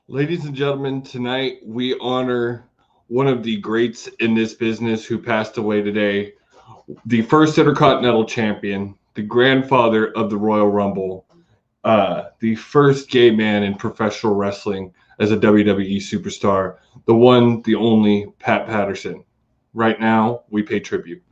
Ladies and gentlemen, tonight we honor one of the greats in this business who passed away today, the first Intercontinental Champion, the grandfather of the Royal Rumble, the first gay man in professional wrestling as a WWE superstar, the one, the only Pat Patterson. Right now, we pay tribute.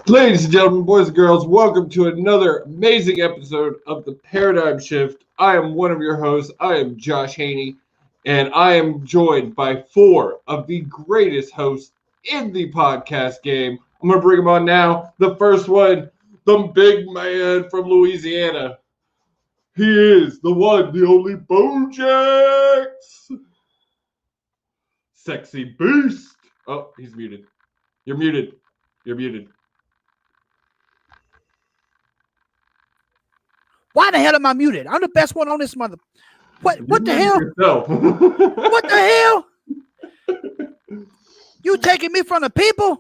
Ladies and gentlemen, boys and girls, welcome to another amazing episode of The Paradigm Shift. I am one of your hosts. I am Josh Haney, and I am joined by four of the greatest hosts in the podcast game. I'm going to bring them on now. The first one, the big man from Louisiana. He is the one, the only Bojax. Sexy beast. Oh, he's muted. You're muted. You're muted. Why the hell am I muted? I'm the best one on this mother. What the hell? What the hell? You taking me from the people?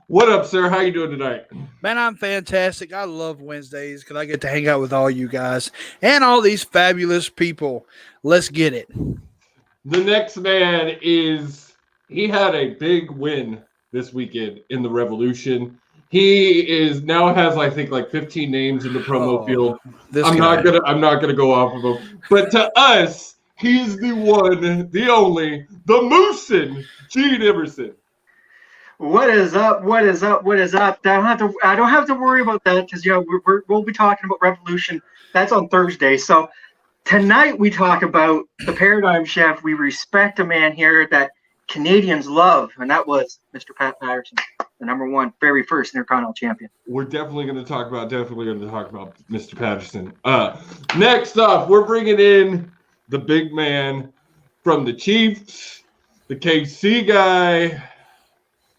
What up, sir? How you doing tonight? Man, I'm fantastic. I love Wednesdays because I get to hang out with all you guys and all these fabulous people. Let's get it. The next man he had a big win this weekend in the Revolution. He now has, I think, like 15 names in the promo field. I'm not gonna go off of him. But to us, he's the one, the only, the Moosin, Gene Emerson. What is up? What is up? What is up? I don't have to worry about that because we'll be talking about Revolution. That's on Thursday. So tonight we talk about the Paradigm Shift. We respect a man here that Canadians love, and that was Mr. Pat Patterson, the number one, very first Intercontinental Champion. We're definitely going to talk about Mr. Patterson. Next up, we're bringing in the big man from the Chiefs, the KC guy,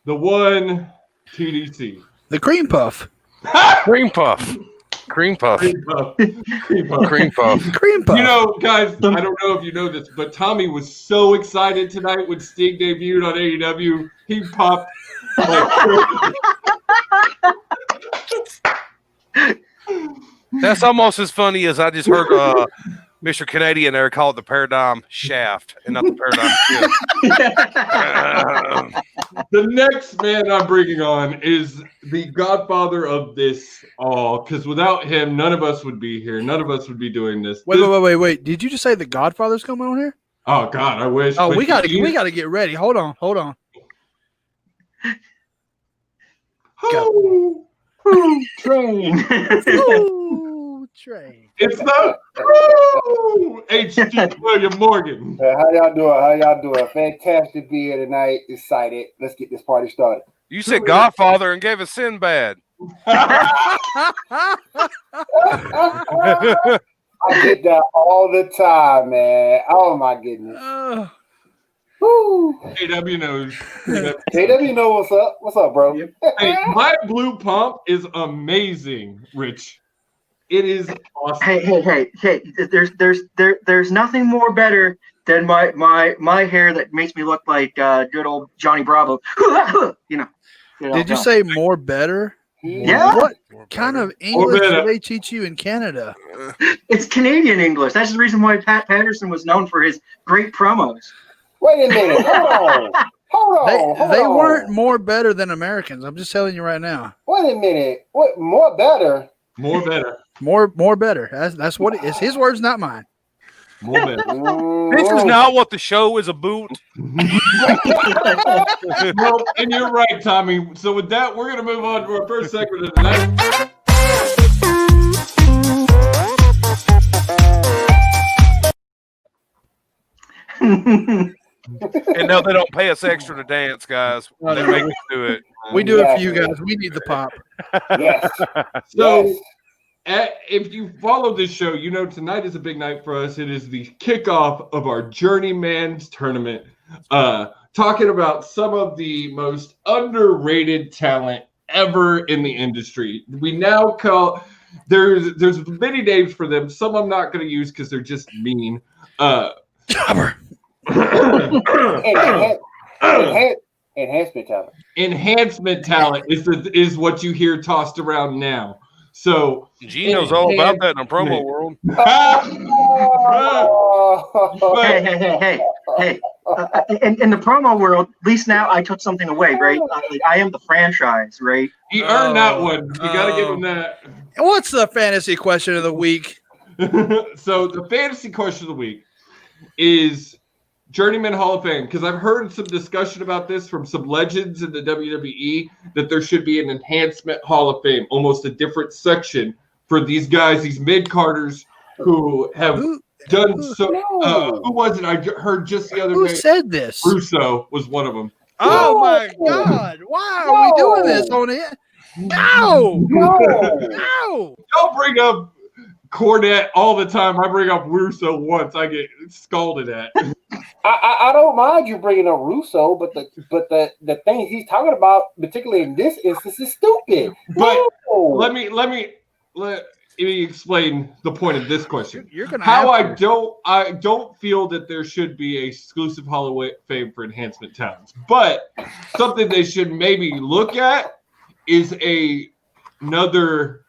the one, TDC. The Cream Puff. Cream Puff. Cream Puff. Cream Puff. Cream Puff. Cream Puff. Cream Puff. You know, guys, I don't know if you know this, but Tommy was so excited tonight when Sting debuted on AEW. He popped like That's almost as funny as I just heard Mr. Canadian there call it the Paradigm Shaft and not the Paradigm Shift. The next man I'm bringing on is the godfather of this all, because without him, none of us would be here. None of us would be doing this. Wait. Did you just say the Godfather's coming on here? Oh God, I wish. Oh, we gotta get ready. Hold on. Ooh, train. Ooh, train. It's the H.G. William Morgan. How y'all doing? Fantastic to be here tonight. Excited. Let's get this party started. You said Godfather and gave us Sinbad. I get that all the time, man. Oh my goodness. Woo. KW knows. KW know what's up. What's up, bro? Hey, my blue pump is amazing, Rich. It is awesome. Hey. There's nothing more better than my hair that makes me look like good old Johnny Bravo. Did you say more better? Yeah. What kind of English do they teach you in Canada? It's Canadian English. That's the reason why Pat Patterson was known for his great promos. Wait a minute. Hold on. They weren't more better than Americans. I'm just telling you right now. Wait a minute. What? More better? More better. More better. That's what it's his words, not mine. More better. This is not what the show is about. Well, and you're right, Tommy. So with that, we're going to move on to our first segment of the night. And no, they don't pay us extra to dance, guys. They make us do it. We do it for you guys. We need the pop. Yes. So if you follow this show, you know tonight is a big night for us. It is the kickoff of our Journeyman Tournament. Talking about some of the most underrated talent ever in the industry. We now call there's many names for them. Some I'm not going to use because they're just mean. Enhancement talent. Enhancement talent is what you hear tossed around now. So Gino's all about that in the promo world. Hey. In the promo world, at least now I took something away, right? I am the franchise, right? He earned that one. You got to give him that. What's the fantasy question of the week? So the fantasy question of the week is Journeyman Hall of Fame, because I've heard some discussion about this from some legends in the WWE that there should be an enhancement Hall of Fame, almost a different section for these guys, these mid-carders who have done so. Who was it? I heard just the other day. Who said this? Russo was one of them. Oh my God! Why are we doing this on it? No! Don't bring up Cornette all the time. I bring up Russo once, I get scolded at. I don't mind you bringing up Russo, but the things he's talking about, particularly in this instance, is stupid. But let me explain the point of this question. You're gonna I don't feel that there should be a exclusive Hall of Fame for enhancement talents, but something they should maybe look at is another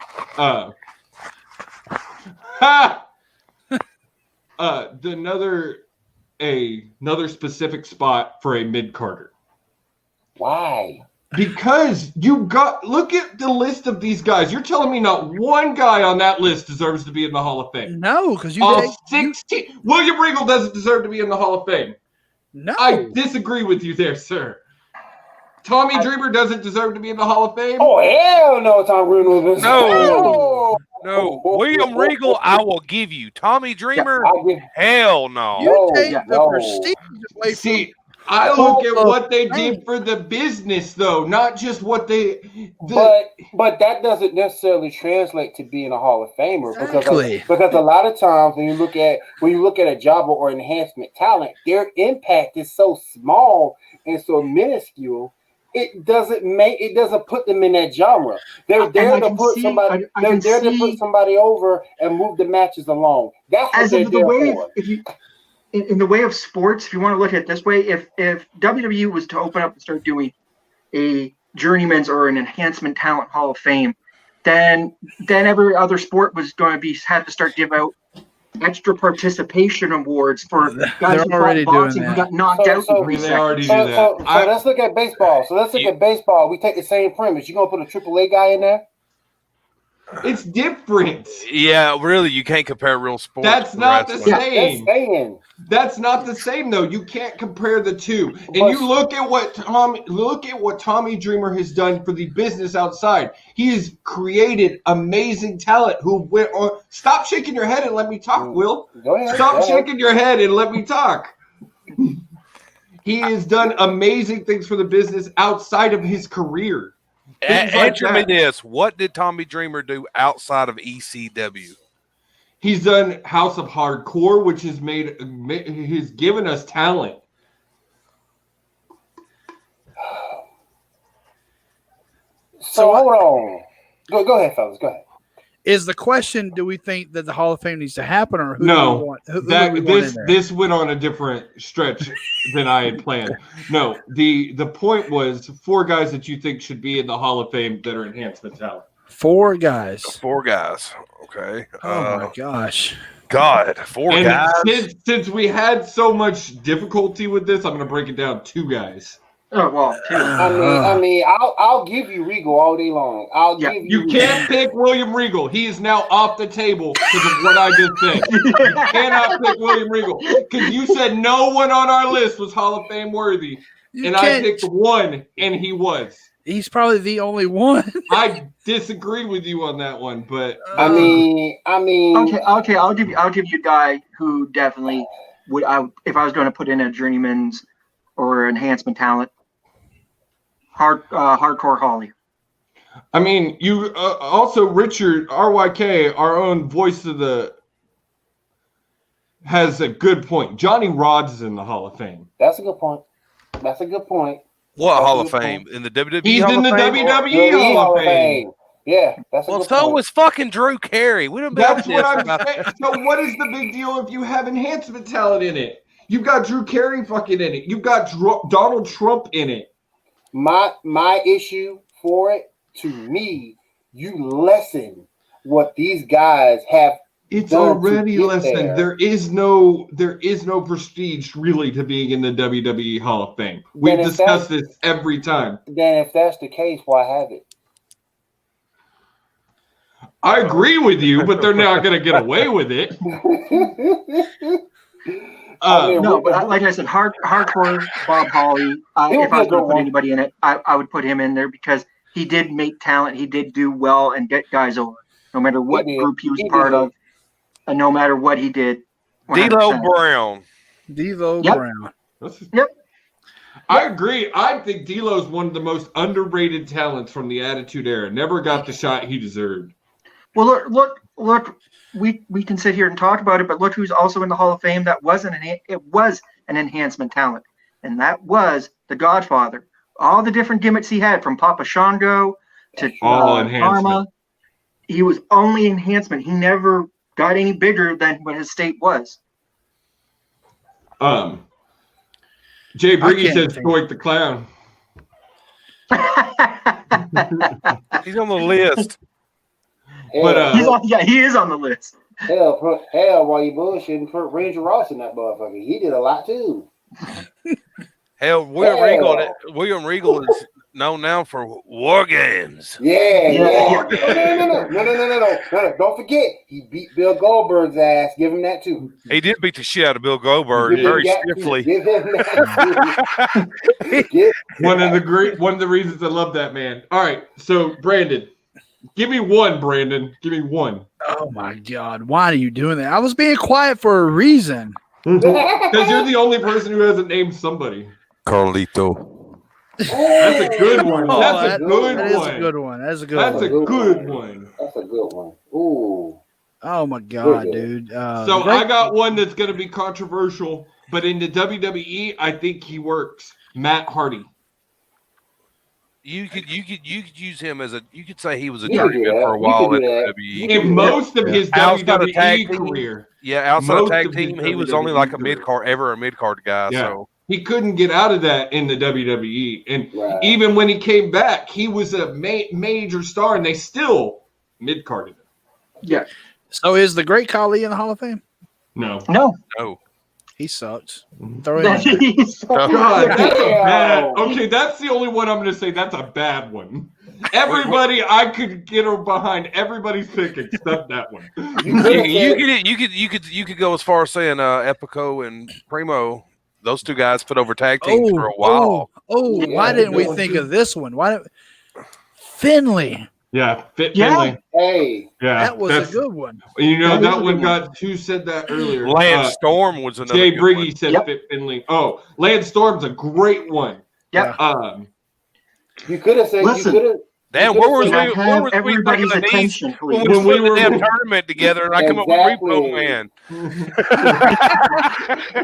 another specific spot for a mid-carder. Why? Because look at the list of these guys. You're telling me not one guy on that list deserves to be in the Hall of Fame. No, because all 16. William Regal doesn't deserve to be in the Hall of Fame. No, I disagree with you there, sir. Tommy Dreamer doesn't deserve to be in the Hall of Fame. Oh hell no, Tom Regal. No. William Regal, I will give you. Tommy Dreamer, hell no. You take the prestige away from. I look at what they did for the business, though, not just what they. But that doesn't necessarily translate to being a Hall of Famer because a lot of times when you look at a jobber or enhancement talent, their impact is so small and so minuscule. It doesn't put them in that genre. They're there to put somebody. They're there to put somebody over and move the matches along. That's what they're there for. In the way of sports, if you want to look at it this way, if WWE was to open up and start doing a Journeyman's or an Enhancement Talent Hall of Fame, then every other sport was going to had to start give out extra participation awards for guys who fought boxing who got knocked out in 3 seconds. So let's look at baseball. We take the same premise. You're going to put a AAA guy in there? It's different. Yeah, really, you can't compare real sports. That's not the same. Yeah, that's not the same, though. You can't compare the two. And you look at what Tommy Dreamer has done for the business outside. He has created amazing talent who went on. Stop shaking your head and let me talk, Will. Go ahead. Stop shaking your head and let me talk. He has done amazing things for the business outside of his career. Answer me this. What did Tommy Dreamer do outside of ECW? He's done House of Hardcore, which has he's given us talent. So hold on. Go ahead, fellas. Go ahead. Is the question, do we think that the Hall of Fame needs to happen, or who no? Do we want, who do we want in there? This went on a different stretch than I had planned. No, the point was 4 guys that you think should be in the Hall of Fame that are enhancement talent. 4 guys. 4 guys. Okay. Oh my gosh. God, 4 guys. Since we had so much difficulty with this, I'm going to break it down 2 guys. Oh well, I'll give you Regal all day long. You can't pick William Regal. He is now off the table because of what I just said. You cannot pick William Regal because you said no one on our list was Hall of Fame worthy, I picked 1, and he was. He's probably the only one. I disagree with you on that one, but okay. I'll give you a guy who definitely would. If I was going to put in a journeyman's or enhancement talent. Hardcore Holly. I mean, you also Richard RYK, our own voice of the, has a good point. Johnny Rodz is in the Hall of Fame. That's a good point. What Hall of Fame? In the WWE He's Hall in the of Fame? WWE Hall of Fame. Yeah, that's a good point. Was fucking Drew Carey. We don't. That's what I'm saying. So what is the big deal if you have enhancement talent in it? You've got Drew Carey fucking in it. You've got Donald Trump in it. My issue for it, to me, you lessen what these guys have. It's already lessened. There is no prestige really to being in the WWE Hall of Fame. We've discussed this every time. Then if that's the case, why have it? I agree with you, but they're not going to get away with it. No, but like I said, hardcore Bob Holly. If I was going to put anybody in it, I would put him in there because he did make talent. He did do well and get guys over, no matter what group he was part of, and no matter what he did. D'Lo Brown. Brown. Yep. I agree. I think D'Lo's one of the most underrated talents from the Attitude Era. Never got the shot he deserved. Well, look. We can sit here and talk about it, but look who's also in the Hall of Fame. That was an enhancement talent, and that was the Godfather. All the different gimmicks he had, from Papa Shango to Karma, he was only enhancement. He never got any bigger than what his state was. Jay Briggy says Doink the Clown. He's on the list. But he is on the list. Hell, while you bullshitting, put Ranger Ross in that motherfucker. He did a lot too. Hell, William Regal is known now for War Games. Yeah. No. Don't forget, he beat Bill Goldberg's ass. Give him that too. He did beat the shit out of Bill Goldberg very stiffly. Give him that too. One of the reasons I love that man. All right, so Brandon. Give me one, Brandon. Give me one. Oh, my God. Why are you doing that? I was being quiet for a reason. Because you're the only person who hasn't named somebody. Carlito. That's a good one. That is a good one. That's a good one. Ooh. Oh, my God, dude. So I got one that's going to be controversial, but in the WWE, I think he works. Matt Hardy. You could use him as you could say he was a journeyman for a while in WWE. In most of his WWE career. Yeah, outside of tag team, he was only like a mid-card guy. Yeah. So he couldn't get out of that in the WWE. And even when he came back, he was a major star, and they still mid-card event. Yeah. So is the Great Khali in the Hall of Fame? No. He sucks. Throw him in there. God, that's a bad. Okay, that's the only one I'm going to say that's a bad one. Everybody, I could get behind everybody's pick except that one. You could go as far as saying Epico and Primo. Those two guys put over tag teams for a while. Why didn't we think of this one? Finley? Yeah, Finley. Hey, yeah, that was a good one. You know that one got. Who said that earlier? Lance Storm was another. Jay Briggy said Fit Finley. Oh, Lance Storm's a great one. Yeah. You could have said. Listen, you could have. Damn, where was we everybody's attention, when we put the damn tournament together and I come up with Repo Man?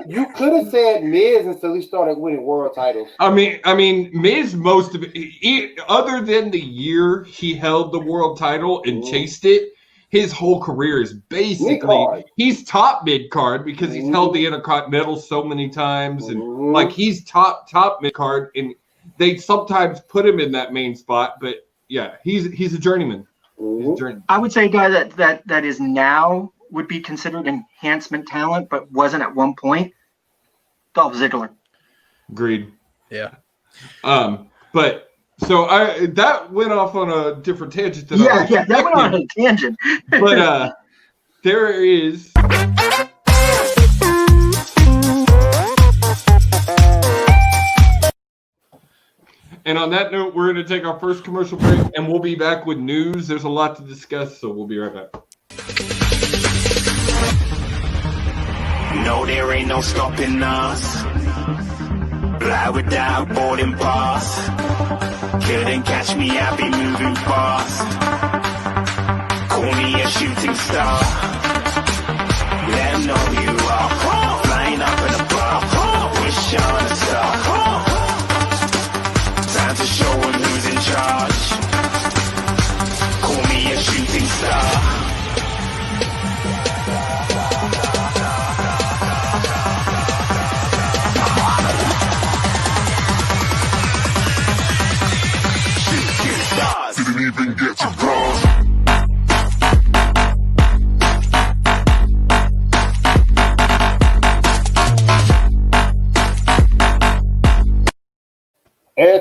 You could have said Miz until he started winning world titles. I mean, Miz, most of it, other than the year he held the world title and chased it, his whole career is basically mid-card. He's top mid-card because he's held the Intercontinental so many times, and like he's top mid-card, and they sometimes put him in that main spot, but yeah, he's a journeyman. He's a journeyman. I would say a guy that is now would be considered enhancement talent, but wasn't at one point. Dolph Ziggler. Agreed. Yeah. But so that went off on a different tangent. That went on a tangent. But there is. And on that note, we're going to take our first commercial break, and we'll be back with news. There's a lot to discuss, so we'll be right back. No, there ain't no stopping us. Fly without boarding pass. Couldn't catch me, I be moving fast. Call me a shooting star. Let 'em know who you are. Flying up in a bar. Wish on a star. Time to show 'em who's in charge. Call me a shooting star. Shooting stars. Didn't even get to cross.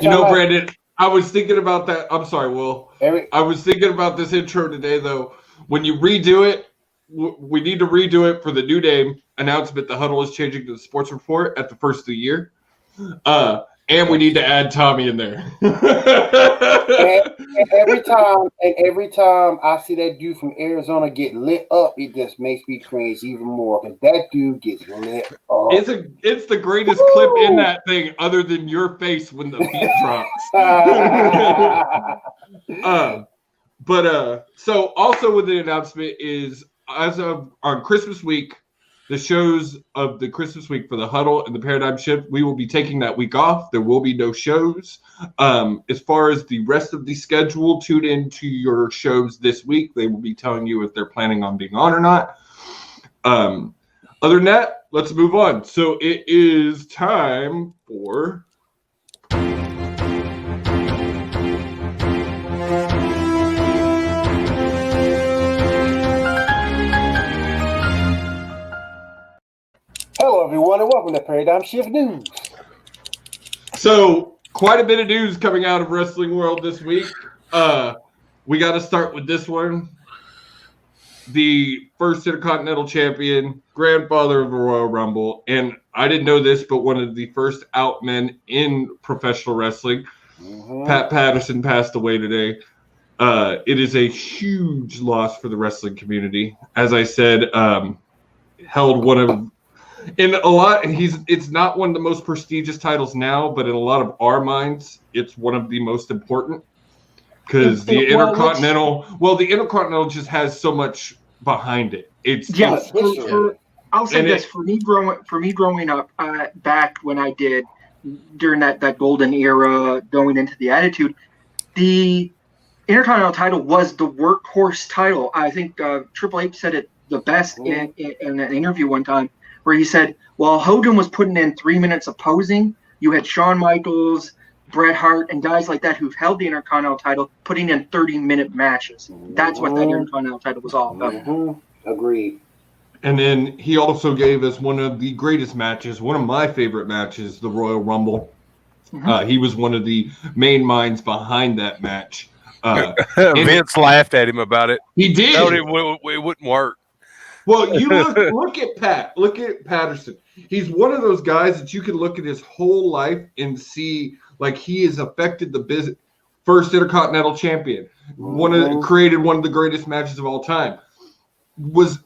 You know, Brandon, I was thinking about that. I'm sorry, Will. I was thinking about this intro today, though. When you redo it, we need to redo it for the New Day announcement. The huddle is changing to the sports report at the first of the year. And we need to add Tommy in there. and every time I see that dude from Arizona get lit up, it just makes me cringe even more because that dude gets lit up. It's the greatest clip in that thing, other than your face when the beat drops. So also with the announcement is, as of on Christmas week, the shows of the Christmas week for the Huddle and the Paradigm Shift, we will be taking that week off. There will be no shows. As far as the rest of the schedule, tune into your shows this week. They will be telling you if they're planning on being on or not. Other than that, let's move on. So it is time for... Hello, everyone, and welcome to Paradigm Shift News. So, quite a bit of news coming out of wrestling world this week. We got to start with this one. The first Intercontinental Champion, grandfather of the Royal Rumble, and I didn't know this, but one of the first out men in professional wrestling, Pat Patterson, passed away today. It is a huge loss for the wrestling community. As I said, held one of... In a lot, it's not one of the most prestigious titles now, but in a lot of our minds, it's one of the most important because the Intercontinental just has so much behind it. I'll say this for me growing up back when I did during that golden era going into the Attitude, the Intercontinental title was the workhorse title. I think Triple H said it the best in an interview one time, where he said, while Hogan was putting in 3 minutes of posing, you had Shawn Michaels, Bret Hart, and guys like that who've held the Intercontinental title, putting in 30-minute matches. That's what that Intercontinental title was all about. Agreed. And then he also gave us one of the greatest matches, one of my favorite matches, the Royal Rumble. He was one of the main minds behind that match. Vince laughed at him about it. He did. It wouldn't work. Well, you look at Pat. Look at Patterson. He's one of those guys that you can look at his whole life and see like he has affected the business. First Intercontinental Champion, created one of the greatest matches of all time. Was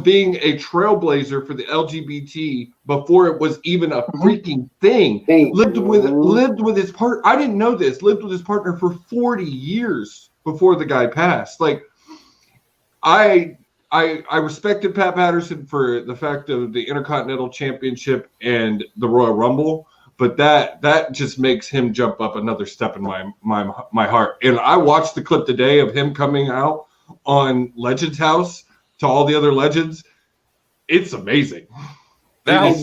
being a trailblazer for the LGBT before it was even a freaking thing. Lived with his partner. I didn't know this. Lived with his partner for 40 years before the guy passed. Like, I respected Pat Patterson for the fact of the Intercontinental Championship and the Royal Rumble, but that just makes him jump up another step in my heart. And I watched the clip today of him coming out on Legends House to all the other legends. It's amazing. That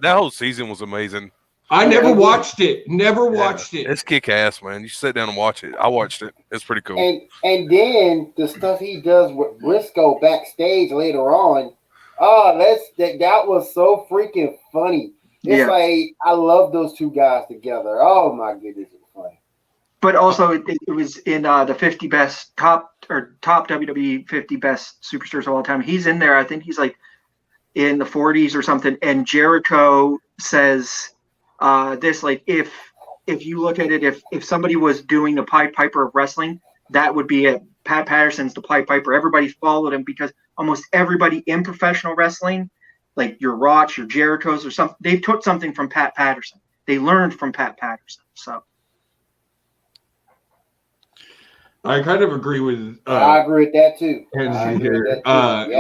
whole season was amazing. I never watched it. It's kick ass, man. You sit down and watch it. I watched it. It's pretty cool. And then the stuff he does with Briscoe backstage later on. That was so freaking funny. It's like I love those two guys together. Oh my goodness, it's funny. But also, it was in the 50 best top WWE 50 best superstars of all time. He's in there. I think he's like in the 40s or something. And Jericho says this, like, if you look at it, if somebody was doing the Pied Piper of wrestling, that would be it. Pat Patterson's the Pied Piper. Everybody followed him because almost everybody in professional wrestling, like your Rock, your Jerichos or something, they took something from Pat Patterson. They learned from Pat Patterson. So. I kind of agree with. I agree with that too.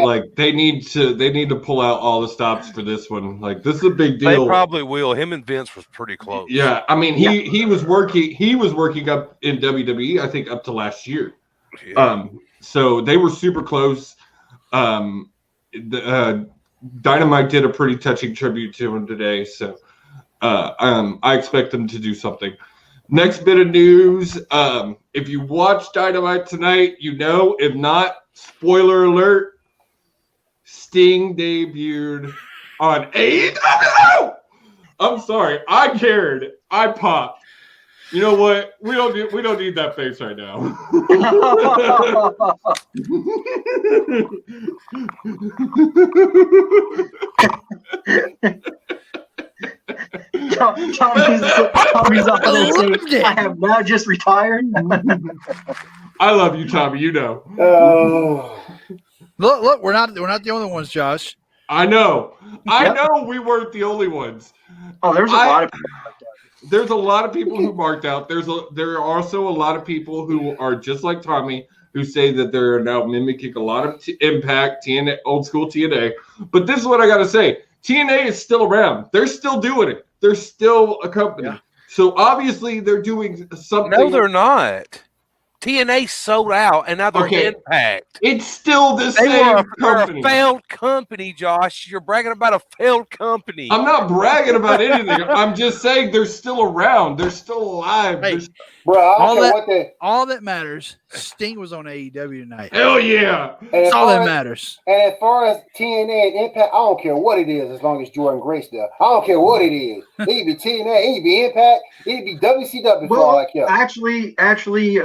Like they need to pull out all the stops for this one. Like this is a big deal. They probably will. Him and Vince was pretty close. Yeah, I mean he was working up in WWE. I think up to last year. Yeah. So they were super close. Dynamite did a pretty touching tribute to him today. So I expect them to do something. Next bit of news. If you watch Dynamite tonight, you know. If not, spoiler alert, Sting debuted on AEW. I'm sorry. I cared. I popped. You know what? We don't need that face right now. Tommy's up there saying, I have now just retired. I love you, Tommy. You know. Look, we're not the only ones, Josh. I know. I know we weren't the only ones. Oh, there's a lot of people like that. There's a lot of people who marked out. There are also a lot of people who are just like Tommy, who say that they're now mimicking a lot of Impact, TNA, old school TNA. But this is what I got to say. TNA is still around. They're still doing it. They're still a company. Yeah. So obviously they're doing something. No, they're not. TNA sold out, and now they're Impact. It's still the same company. They're a failed company, Josh. You're bragging about a failed company. I'm not bragging about anything. I'm just saying they're still around. They're still alive. Hey, all that matters, Sting was on AEW tonight. Hell yeah. That's all that matters. And as far as TNA and Impact, I don't care what it is as long as Jordan Grace there. I don't care what it is. It could be TNA, it could be Impact, it could be WCW. Well, actually,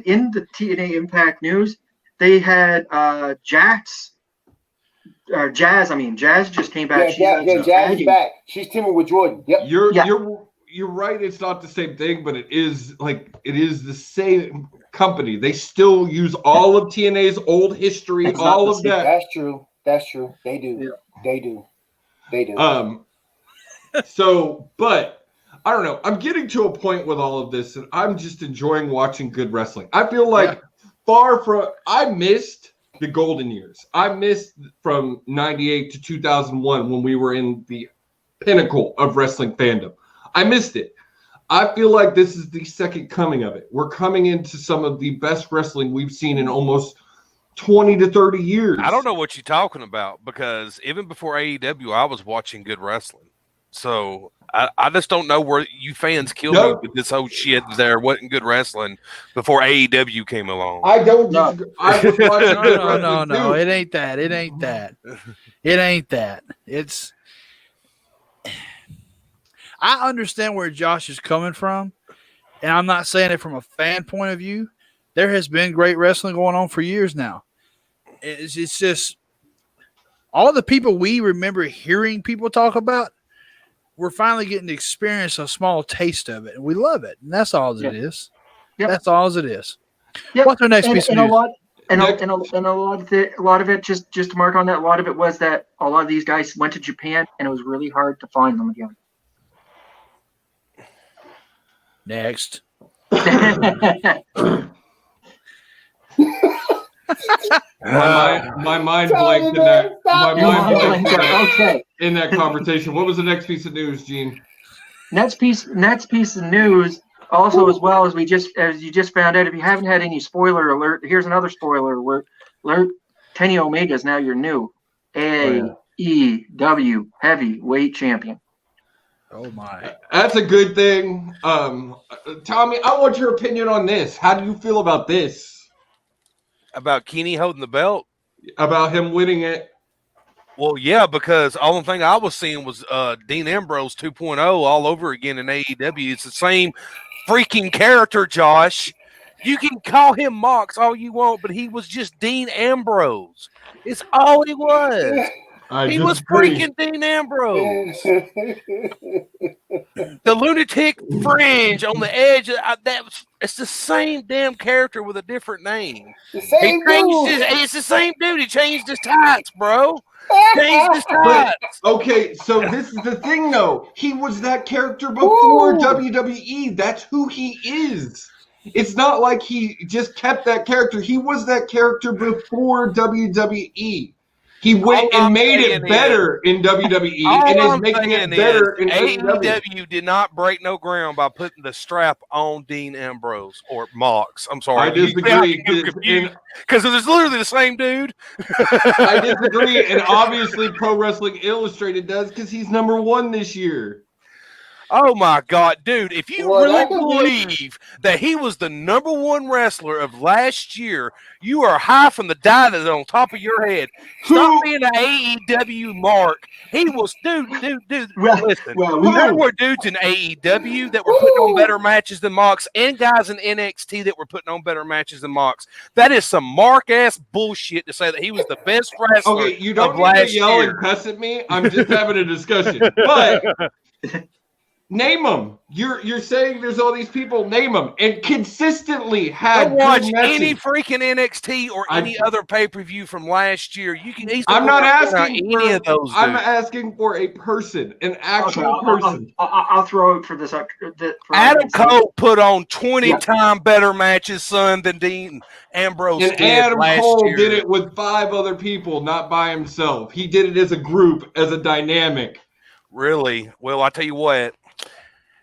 in the TNA Impact news, they had Jazz just came back. Jazz is back. She's teaming with Jordan. Yep. You're right. It's not the same thing, but it is the same company. They still use all of TNA's old history, all of that. That's true. They do. Yeah. They do. So, but I don't know. I'm getting to a point with all of this, and I'm just enjoying watching good wrestling. I feel like I missed the golden years. I missed from 98 to 2001 when we were in the pinnacle of wrestling fandom. I missed it. I feel like this is the second coming of it. We're coming into some of the best wrestling we've seen in almost 20 to 30 years. I don't know what you're talking about because even before AEW, I was watching good wrestling. So I just don't know where you fans killed me with this whole shit. There wasn't good wrestling before AEW came along. I don't disagree. I was watching no. It ain't that. It ain't that. It ain't that. It's. I understand where Josh is coming from, and I'm not saying it from a fan point of view. There has been great wrestling going on for years now. It's just all the people we remember hearing people talk about, we're finally getting to experience a small taste of it, and we love it. And that's all it is. Yep. That's all it is. Yep. What's our next piece of news? A lot of it, just to mark on that, a lot of it was that a lot of these guys went to Japan, and it was really hard to find them again. Next. My mind blanked in that. My mind blanked in that conversation. What was the next piece of news, Gene? Next piece of news. Also, as well as you just found out, if you haven't had any spoiler alert, here's another spoiler alert. Kenny Omega is now your new AEW heavyweight champion. Oh my! That's a good thing. Tommy, I want your opinion on this. How do you feel about this? About Kenny holding the belt? About him winning it? Well, yeah, because the only thing I was seeing was Dean Ambrose 2.0 all over again in AEW. It's the same freaking character, Josh. You can call him Mox all you want, but he was just Dean Ambrose. It's all he was. He was freaking Dean Ambrose. The lunatic fringe on the edge. It's the same damn character with a different name. It's the same dude. He changed his tights, bro. Changed his tights. Okay, so this is the thing, though. He was that character before WWE. That's who he is. It's not like he just kept that character. He was that character before WWE. He went and made it better in WWE and is making it better in AEW. Did not break no ground by putting the strap on Dean Ambrose or Mox. I'm sorry. I disagree. Because it's literally the same dude. I disagree. And obviously Pro Wrestling Illustrated does because he's #1 this year. Oh, my God, dude. If you really believe that he was the #1 wrestler of last year, you are high from the die that's on top of your head. Stop being an AEW mark. He was, dude. Listen, there were dudes in AEW that were putting on better matches than Mox and guys in NXT that were putting on better matches than Mox. That is some mark-ass bullshit to say that he was the best wrestler Okay, you don't need to yell and cuss at me. I'm just having a discussion. But... name them. You're saying there's all these people. Name them and consistently had. Don't watch any freaking NXT or any other pay-per-view from last year. You can easily. I'm not asking for any of those. I'm asking for a person, an actual person. I'll throw it for this. Adam Cole put on 20-time better matches, son, than Dean Ambrose and did Adam last Cole year. did it with 5 other people, not by himself. He did it as a group, as a dynamic. Really? Well, I tell you what.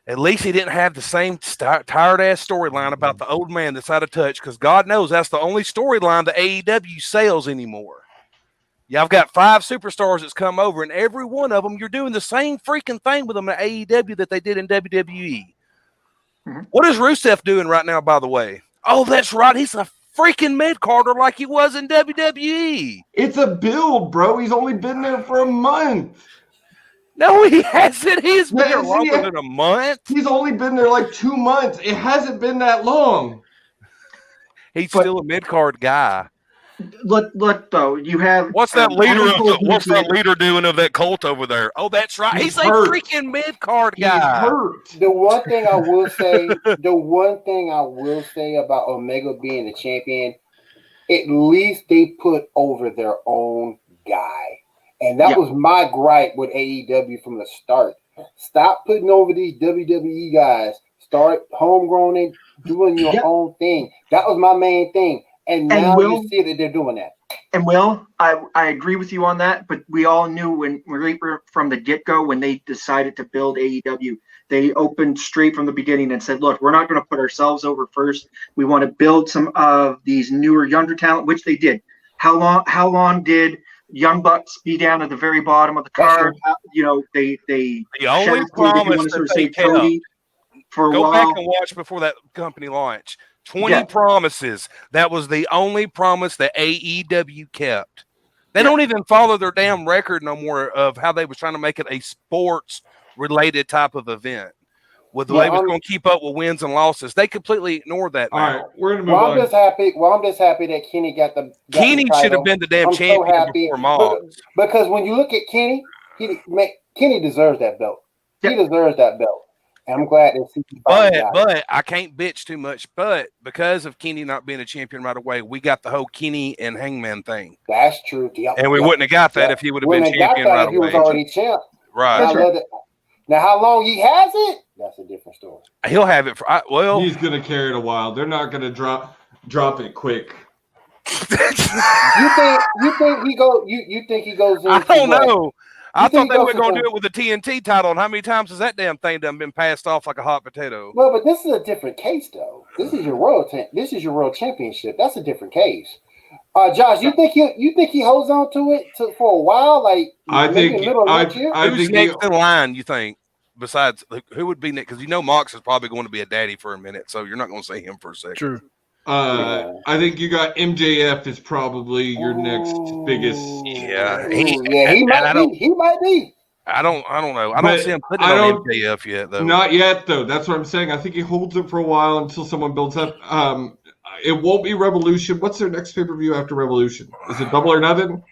At least he didn't have the same tired-ass storyline about the old man that's out of touch, because God knows that's the only storyline that AEW sells anymore. Yeah, I've got 5 superstars that's come over, and every one of them, you're doing the same freaking thing with them at AEW that they did in WWE. Mm-hmm. What is Rusev doing right now, by the way? Oh, that's right. He's a freaking mid-carder like he was in WWE. It's a build, bro. He's only been there for a month. No, he hasn't. He's been there longer than a month. He's only been there like 2 months. It hasn't been that long. He's still a mid-card guy. Look, though, you have what's that leader doing of that cult over there? Oh, that's right. He's a freaking mid-card guy. He's hurt. The one thing I will say about Omega being the champion, at least they put over their own guy. And that was my gripe with AEW from the start. Stop putting over these WWE guys. Start homegrown and doing your own thing. That was my main thing. And now you see that they're doing that. And I agree with you on that, but we all knew when from the get-go when they decided to build AEW, they opened straight from the beginning and said, look, we're not going to put ourselves over first. We want to build some of these newer, younger talent, which they did. How long did Young Bucks be down at the very bottom of the card. You know, they the only Shaq promise wanted to that they save Cody for a go while. back and watch before that company launch. 20 promises. That was the only promise that AEW kept. They don't even follow their damn record no more of how they was trying to make it a sports related type of event. They was going to keep up with wins and losses. They completely ignored that. All right, we're going to move on. I'm just happy that Kenny got the should have been the damn champion before Mox. Because when you look at Kenny, Kenny deserves that belt. He deserves that belt. And I'm glad that But I can't bitch too much. But because of Kenny not being a champion right away, we got the whole Kenny and Hangman thing. That's true. And we wouldn't have got that if he would have been champion right away. He was already champ. Right. Now, how long he has it? That's a different story. He'll have it for he's going to carry it a while. They're not going to drop it quick. You think he goes in? I don't know. I thought they were going to do it with the TNT title, and how many times has that damn thing done been passed off like a hot potato? Well, but this is a different case, though. This is your world championship. That's a different case. Josh, you think he holds on to it for a while? Like I think who's next in line? You think besides who would be next? Because Mox is probably going to be a daddy for a minute, so you're not going to say him for a second. True. I think you got MJF is probably your next biggest. Yeah, he might be. I don't know. I don't see him putting on MJF yet, though. Not yet, though. That's what I'm saying. I think he holds it for a while until someone builds up. It won't be Revolution. What's their next pay-per-view after Revolution? Is it Double or Nothing?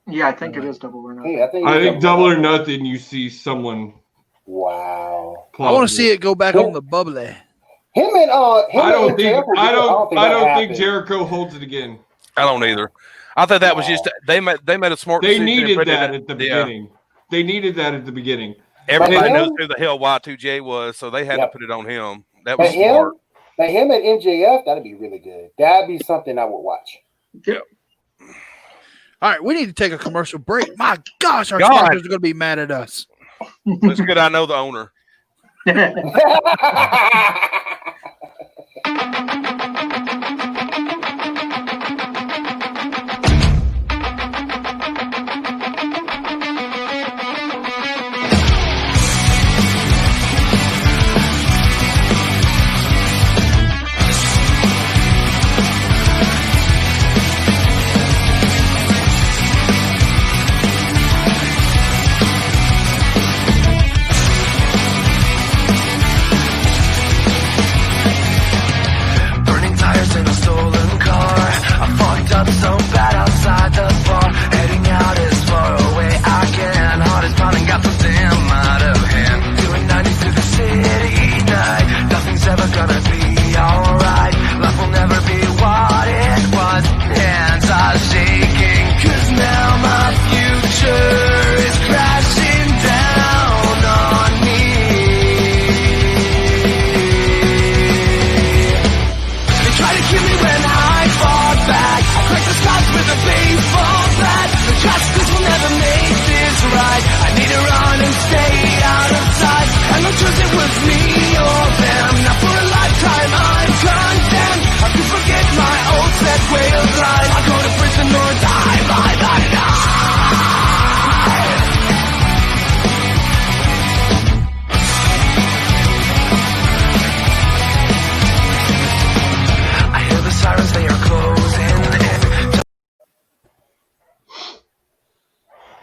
Yeah, I think it is Double or Nothing. Yeah, I think Double or Nothing. You see someone. Wow. I want to see it go back on the bubbly. I don't think Jericho holds it again. I don't either. I thought that was just they made a smart. They needed that at the beginning. They needed that at the beginning. Everybody knows who the hell Y2J was, so they had to put it on him. That was smart. But him and MJF, that'd be really good. That'd be something I would watch. Yep. All right, we need to take a commercial break. My gosh, our sponsors are going to be mad at us. It's good I know the owner.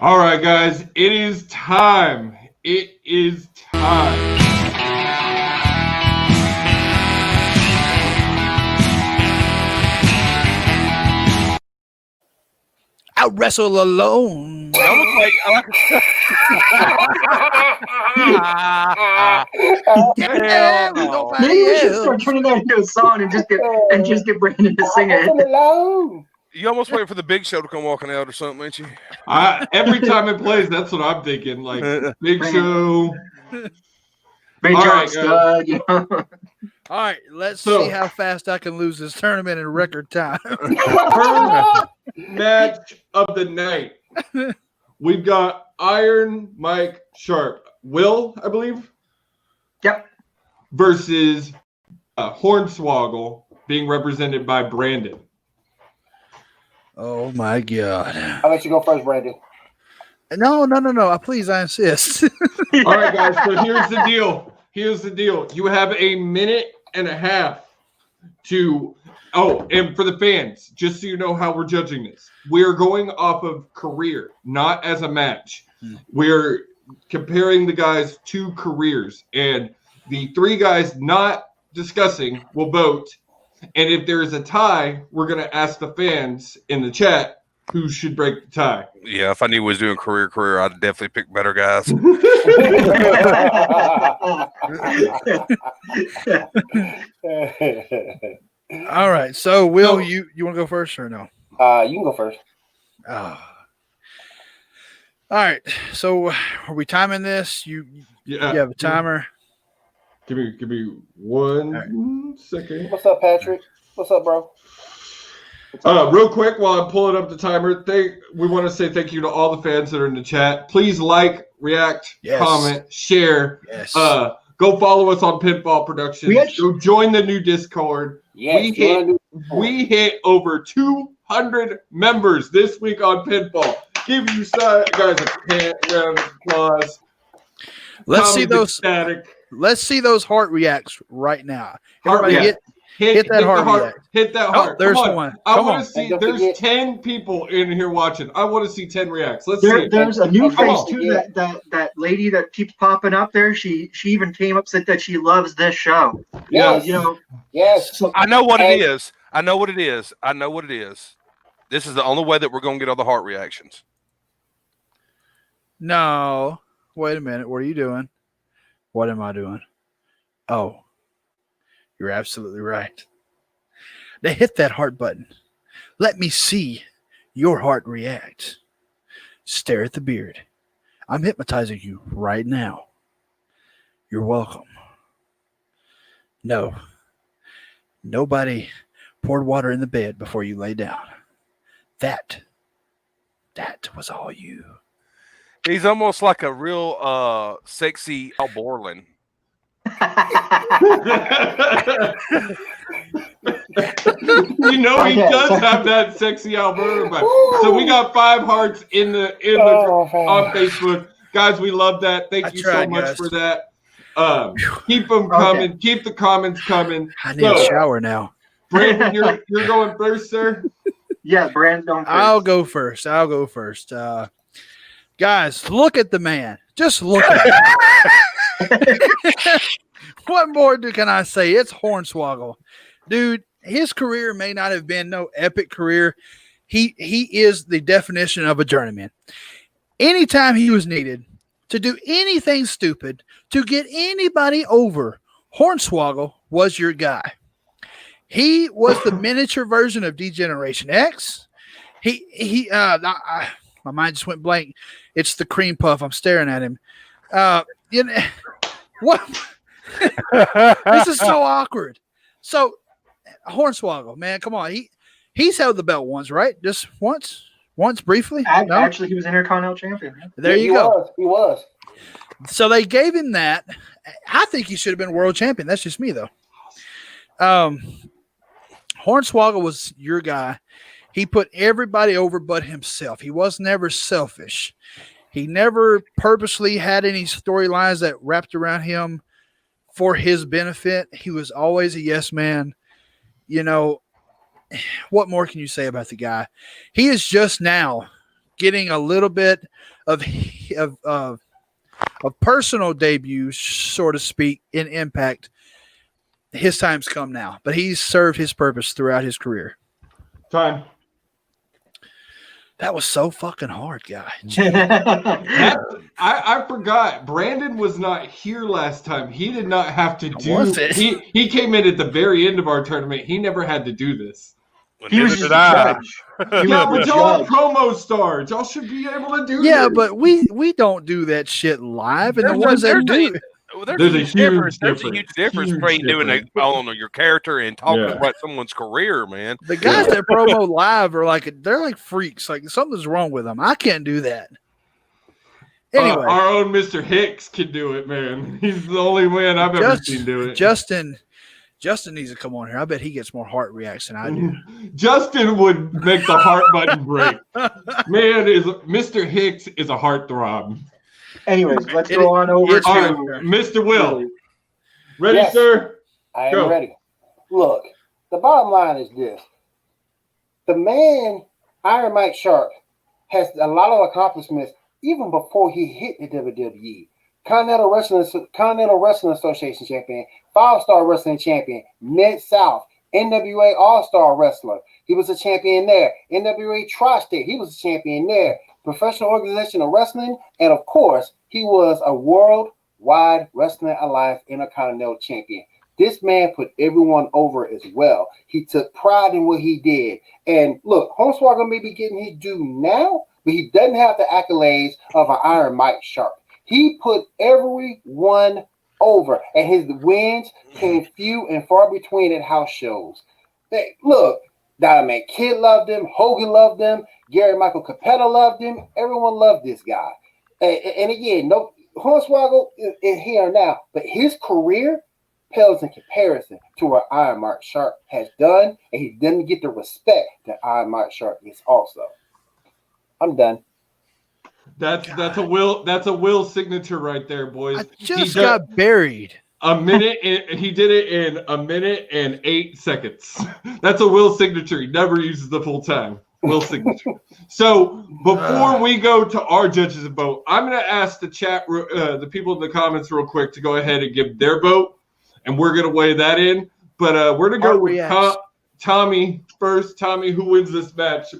All right, guys, it is time. It is time. I wrestle alone. Maybe we should start turning that into a song and just get Brandon to sing it. You almost waiting for the Big Show to come walking out or something, ain't you? Every time it plays, that's what I'm thinking. Like Big Show. Big John Stud. All right, let's see how fast I can lose this tournament in record time. First match of the night. We've got Iron Mike Sharp. Will, I believe? Yep. Versus Hornswoggle, being represented by Brandon. Oh my God! I'll let you go first, Brandon. No. Please, I insist. All right, guys. So here's the deal. You have a minute and a half to. Oh, and for the fans, just so you know how we're judging this, we're going off of career, not as a match. We're comparing the guys to careers, and the 3 guys not discussing will vote. And if there is a tie, we're going to ask the fans in the chat who should break the tie. Yeah, if I knew he was doing career, I'd definitely pick better guys. All right. So, Will, you want to go first or no? You can go first. All right. So, are we timing this? You have a timer. Give me 1 second. What's up, Patrick? What's up, bro? Real quick, while I'm pulling up the timer, we want to say thank you to all the fans that are in the chat. Please like, react, comment, share. Yes. Go follow us on Pinball Productions. Go join the new Discord. Yes, we hit over 200 members this week on Pinball. Give you guys a round of applause. Let's see those heart reacts right now. Everybody hit that heart react. Hit that heart. There's one. I want to see. There's 10 people in here watching. I want to see 10 reacts. Let's see. There's a new face too. That lady that keeps popping up there. She even came up said that she loves this show. Yes. Yes. So, I know what it is. I know what it is. This is the only way that we're going to get all the heart reactions. No. Wait a minute. What are you doing? What am I doing? Oh, you're absolutely right. Now hit that heart button. Let me see your heart react. Stare at the beard. I'm hypnotizing you right now. You're welcome. No. Nobody poured water in the bed before you lay down. That was all you. He's almost like a real sexy Al Borland. He does have that sexy Alberta vibe. So we got 5 hearts on Facebook. Guys, we love that. Thank you so much for that. Keep them coming. Okay. Keep the comments coming. I need a shower now. Brandon, you're going first, sir? Yeah, Brandon going first. I'll go first. Guys, look at the man. Just look at him. What more can I say? It's Hornswoggle. Dude, his career may not have been no epic career. He is the definition of a journeyman. Anytime he was needed to do anything stupid, to get anybody over, Hornswoggle was your guy. He was the miniature version of D-Generation X. My mind just went blank. It's the cream puff. I'm staring at him. What? This is so awkward. So, Hornswoggle, man, come on. He's held the belt once, right? Just once briefly. Actually, he was Intercontinental champion. There you go. He was. So they gave him that. I think he should have been world champion. That's just me, though. Hornswoggle was your guy. He put everybody over but himself. He was never selfish. He never purposely had any storylines that wrapped around him for his benefit. He was always a yes man. What more can you say about the guy? He is just now getting a little bit of personal debut, so to speak, in Impact. His time's come now, but he's served his purpose throughout his career. Time. That was so fucking hard, guy. I forgot. Brandon was not here last time. He did not have to do it. He came in at the very end of our tournament. He never had to do this. He was just a judge. But y'all are promo stars. Y'all should be able to do this. Yeah, but we don't do that shit live. And the ones that do it. There's a huge difference between doing it on your character and talking about someone's career, man. The guys that promo live are they're like freaks. Like something's wrong with them. I can't do that. Anyway, our own Mr. Hicks can do it, man. He's the only man I've ever seen do it. Justin Justin needs to come on here. I bet he gets more heart reacts than I do. Justin would make the heart button break. Man, Mr. Hicks is a heartthrob. Anyways, let's go on over to Mr. Will. Ready, Yes. sir? I am Go. ready. Look, the bottom line is this. The man, Iron Mike Sharp, has a lot of accomplishments even before he hit the WWE. Continental Wrestling Association champion, 5-star wrestling champion, Mid-South, NWA All-Star wrestler. He was a champion there. NWA Tri-State, he was a champion there. Professional Organization of Wrestling, and of course, he was a Worldwide Wrestling Alliance Intercontinental champion. This man put everyone over as well. He took pride in what he did. And look, Hornswoggle may be getting his due now, but he doesn't have the accolades of an Iron Mike Sharp. He put everyone over, and his wins came few and far between at house shows. Look, Dynamite Kid loved him, Hogan loved him, Gary Michael Capetta loved him. Everyone loved this guy. And again, no, Hornswoggle is here now, but his career pales in comparison to what Iron Mike Sharp has done, and he didn't get the respect that Iron Mike Sharp gets also. I'm done. That's a Will signature right there, boys. I just got buried. He did it in a minute and 8 seconds. That's a Will signature. He never uses the full time. Will signature. So before we go to our judges' vote, I'm going to ask the chat, the people in the comments, real quick to go ahead and give their vote, and we're going to weigh that in. But we're going to go with Tommy first. Tommy, who wins this match?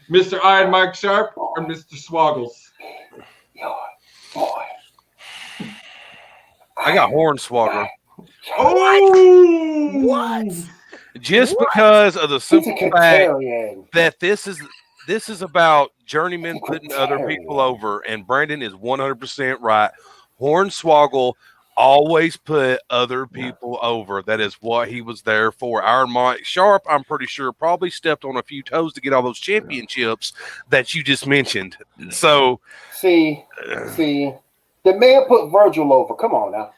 Mr. Iron Mike Sharp or Mr. Swoggles? Boy. I got Hornswoggle. Oh, What? Just because of the simple fact that this is about journeymen putting other people over, and Brandon is 100% right. Hornswoggle always put other people over. That is what he was there for. Iron Mike Sharp, I'm pretty sure, probably stepped on a few toes to get all those championships that you just mentioned. So, see, the man put Virgil over. Come on now.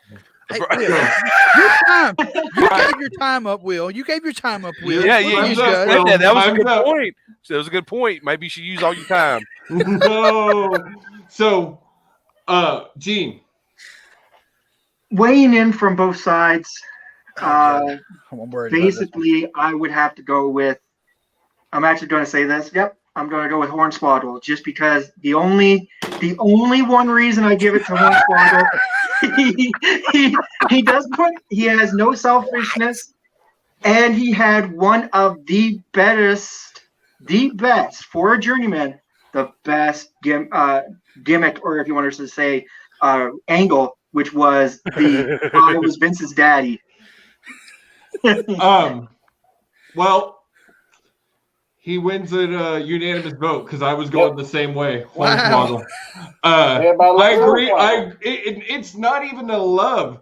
Hey, Will, your time. You gave your time up, Will. You gave your time up, Will. Yeah. That was a good up. point. That was a good point. Maybe you should use all your time. No. So, Gene. weighing in from both sides. I'm worried about Basically, I would have to go with. I'm actually going to say this. Yep, I'm going to go with Hornswoggle, just because the only one reason I give it to Hornswoggle, he has no selfishness, and he had one of the best for a journeyman, the best gimmick, or if you want to say angle, which was it was Vince's daddy. Well, he wins at a unanimous vote because I was going the same way. Wow. I agree. It's not even a love.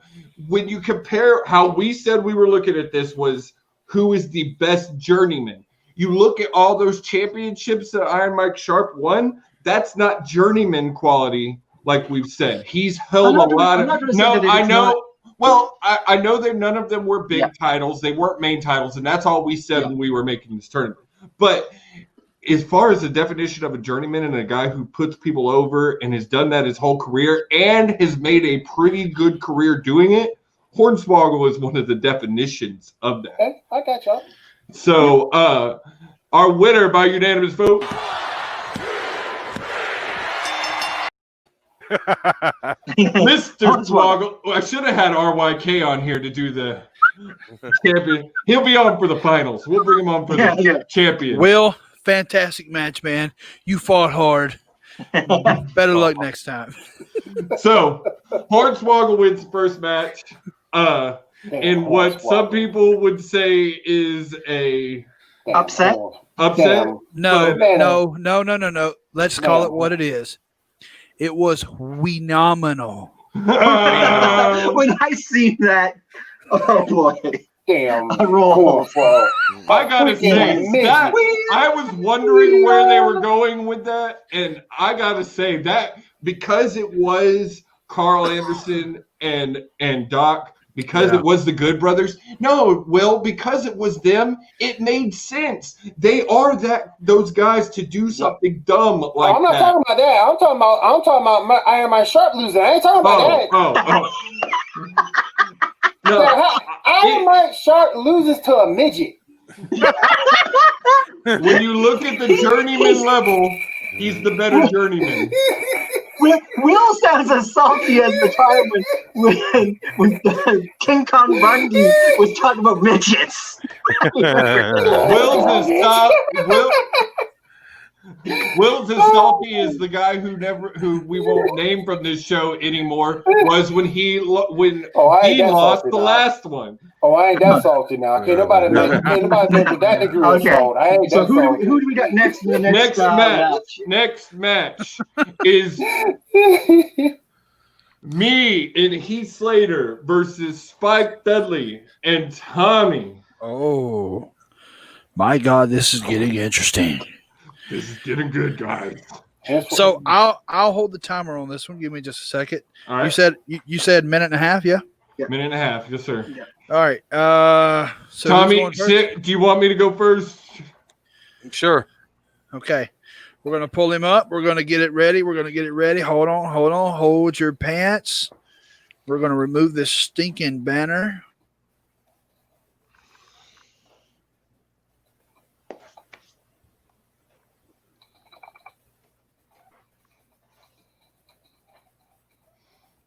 When you compare how we said we were looking at this was who is the best journeyman. You look at all those championships that Iron Mike Sharp won, that's not journeyman quality like we've said. He's held a lot of – no, I know – well, I know that none of them were big titles. They weren't main titles, and that's all we said when we were making this tournament. But as far as the definition of a journeyman and a guy who puts people over and has done that his whole career and has made a pretty good career doing it, Hornswoggle is one of the definitions of that. Okay, I got y'all. So our winner by unanimous vote. Mr. Swoggle. I should have had RYK on here to do the champion. He'll be on for the finals. We'll bring him on for the champion. Will, fantastic match, man. You fought hard. Better luck next time. So, Hornswoggle wins the first match in what some people would say is a upset. No. Let's call it what it is. It was phenomenal. When I see that, oh boy. Damn. I roll. I gotta say that I was wondering where they were going with that, and I gotta say that because it was Carl Anderson and Doc, Because it was the Good Brothers? No, Will, because it was them, it made sense. They are those guys to do something dumb like that. I'm not talking about that. I'm talking about Iron Man Sharp losing. I ain't talking about that. No. Iron Man Sharp loses to a midget. When you look at the journeyman level, he's the better journeyman. Will sounds as salty as the time when King Kong Bundy was talking about midgets. Will's as salty as the guy who we won't name from this show anymore was when he lost the last one. Oh, I ain't that salty now. Can't nobody make that degree of salt. I ain't that salty. Who do we got next in the next match? Next match is me and Heath Slater versus Spike Dudley and Tommy. Oh, my God, this is getting interesting. This is getting good, guys. So I'll hold the timer on this one. Give me just a second. All right. You said minute and a half, yeah? Minute and a half, yes, sir. Yeah. All right. So Tommy, do you want me to go first? Sure. Okay. We're gonna pull him up. We're gonna get it ready. Hold on. Hold your pants. We're gonna remove this stinking banner.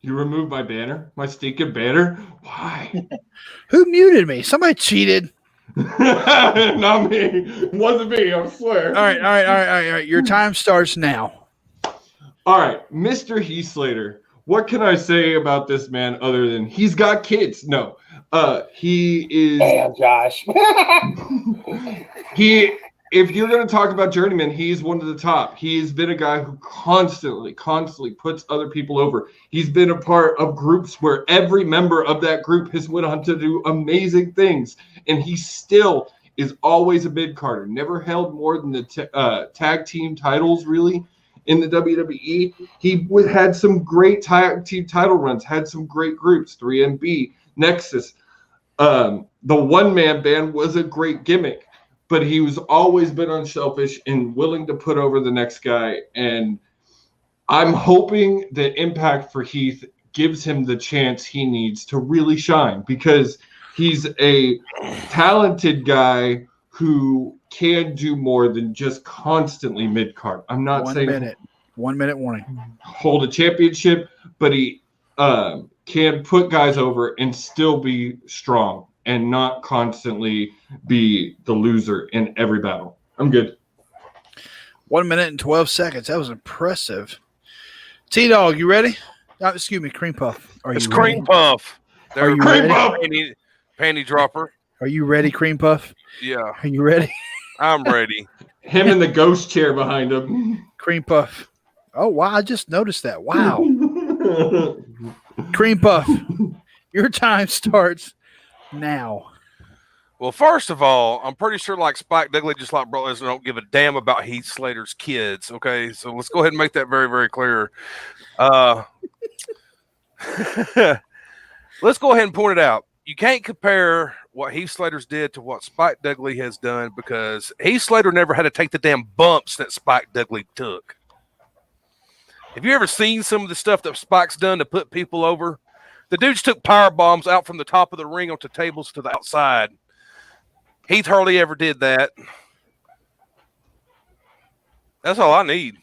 You removed my banner? My stinking banner? Why? Who muted me? Somebody cheated. Not me. It wasn't me, I swear. All right. Your time starts now. All right, Mr. Heath Slater. What can I say about this man other than he's got kids? No. He is. Damn, Josh. If you're going to talk about journeyman, he's one of the top. He's been a guy who constantly puts other people over. He's been a part of groups where every member of that group has went on to do amazing things, and he still is always a mid-carder. Never held more than the tag team titles, really, in the WWE. He had some great tag team title runs, had some great groups, 3MB, Nexus. The one-man band was a great gimmick. But he was always been unselfish and willing to put over the next guy. And I'm hoping that Impact for Heath gives him the chance he needs to really shine, because he's a talented guy who can do more than just constantly mid-card. I'm not saying 1 minute warning. Hold a championship, but he can put guys over and still be strong and not constantly be the loser in every battle. I'm good. 1 minute and 12 seconds. That was impressive. T-Dog, you ready? Excuse me, Cream Puff. It's Cream Puff. Are you ready? Panty dropper. Are you ready, Cream Puff? Yeah. Are you ready? I'm ready. Him in the ghost chair behind him. Cream Puff. Oh, wow. I just noticed that. Wow. Cream Puff. Your time starts now. Well, first of all, I'm pretty sure like Spike Dudley, just like Brock Lesnar, don't give a damn about Heath Slater's kids. Okay, so let's go ahead and make that very, very clear. Let's go ahead and point it out. You can't compare what Heath Slater's did to what Spike Dudley has done, because Heath Slater never had to take the damn bumps that Spike Dudley took. Have you ever seen some of the stuff that Spike's done to put people over? The dudes took power bombs out from the top of the ring onto tables to the outside. Heath hardly ever did that. That's all I need.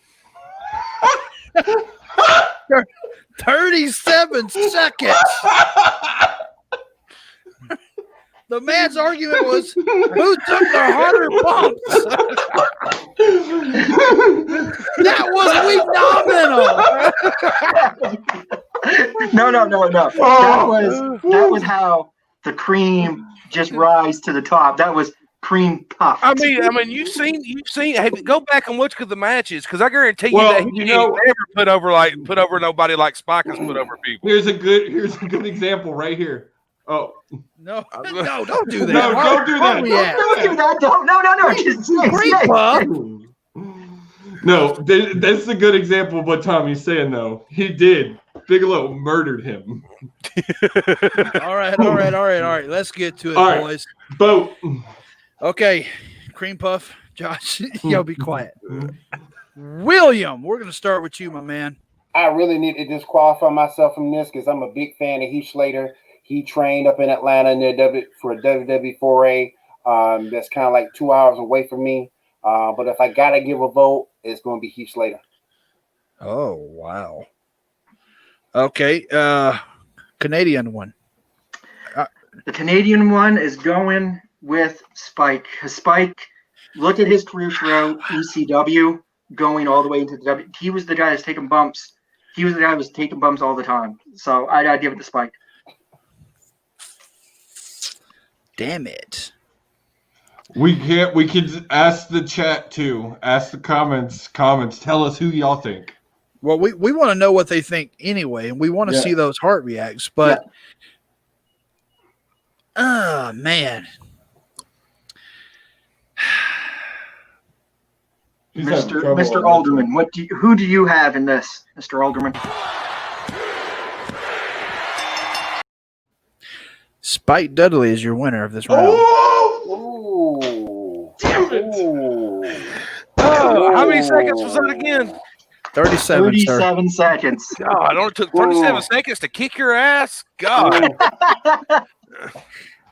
37 seconds. The man's argument was, who took the harder bumps? That was phenomenal. No. That was how the cream just rise to the top. That was cream puff. I mean, you've seen. Go back and look at the matches, because I guarantee you that he never put over nobody like Spike has put over people. Here's a good example right here. Oh no! Don't do that. No, don't do that. No. Just No, that's a good example of what Tommy's saying, though. He did. Bigelow murdered him. All right. Let's get to it, All right. boys. Boat. Okay, Cream Puff, Josh, y'all be quiet. William, we're going to start with you, my man. I really need to disqualify myself from this because I'm a big fan of Heath Slater. He trained up in Atlanta for WWE 4A. That's kind of like 2 hours away from me. But if I got to give a vote, it's going to be Heath Slater. Oh, wow. Okay, Canadian one. The Canadian one is going with Spike. Spike, look at his career throughout ECW, going all the way into the W. He was the guy that's taking bumps. He was the guy that was taking bumps all the time. So I'd give it to Spike. Damn it. We can ask the chat too. Ask the comments. Tell us who y'all think. Well, we want to know what they think anyway, and we want to see those heart reacts. But, oh, man. Mr. Alderman, who do you have in this, Mr. Alderman? Spike Dudley is your winner of this round. Oh! Damn it! How many seconds was that again? 37 seconds. God, it only took 37 seconds to kick your ass. God.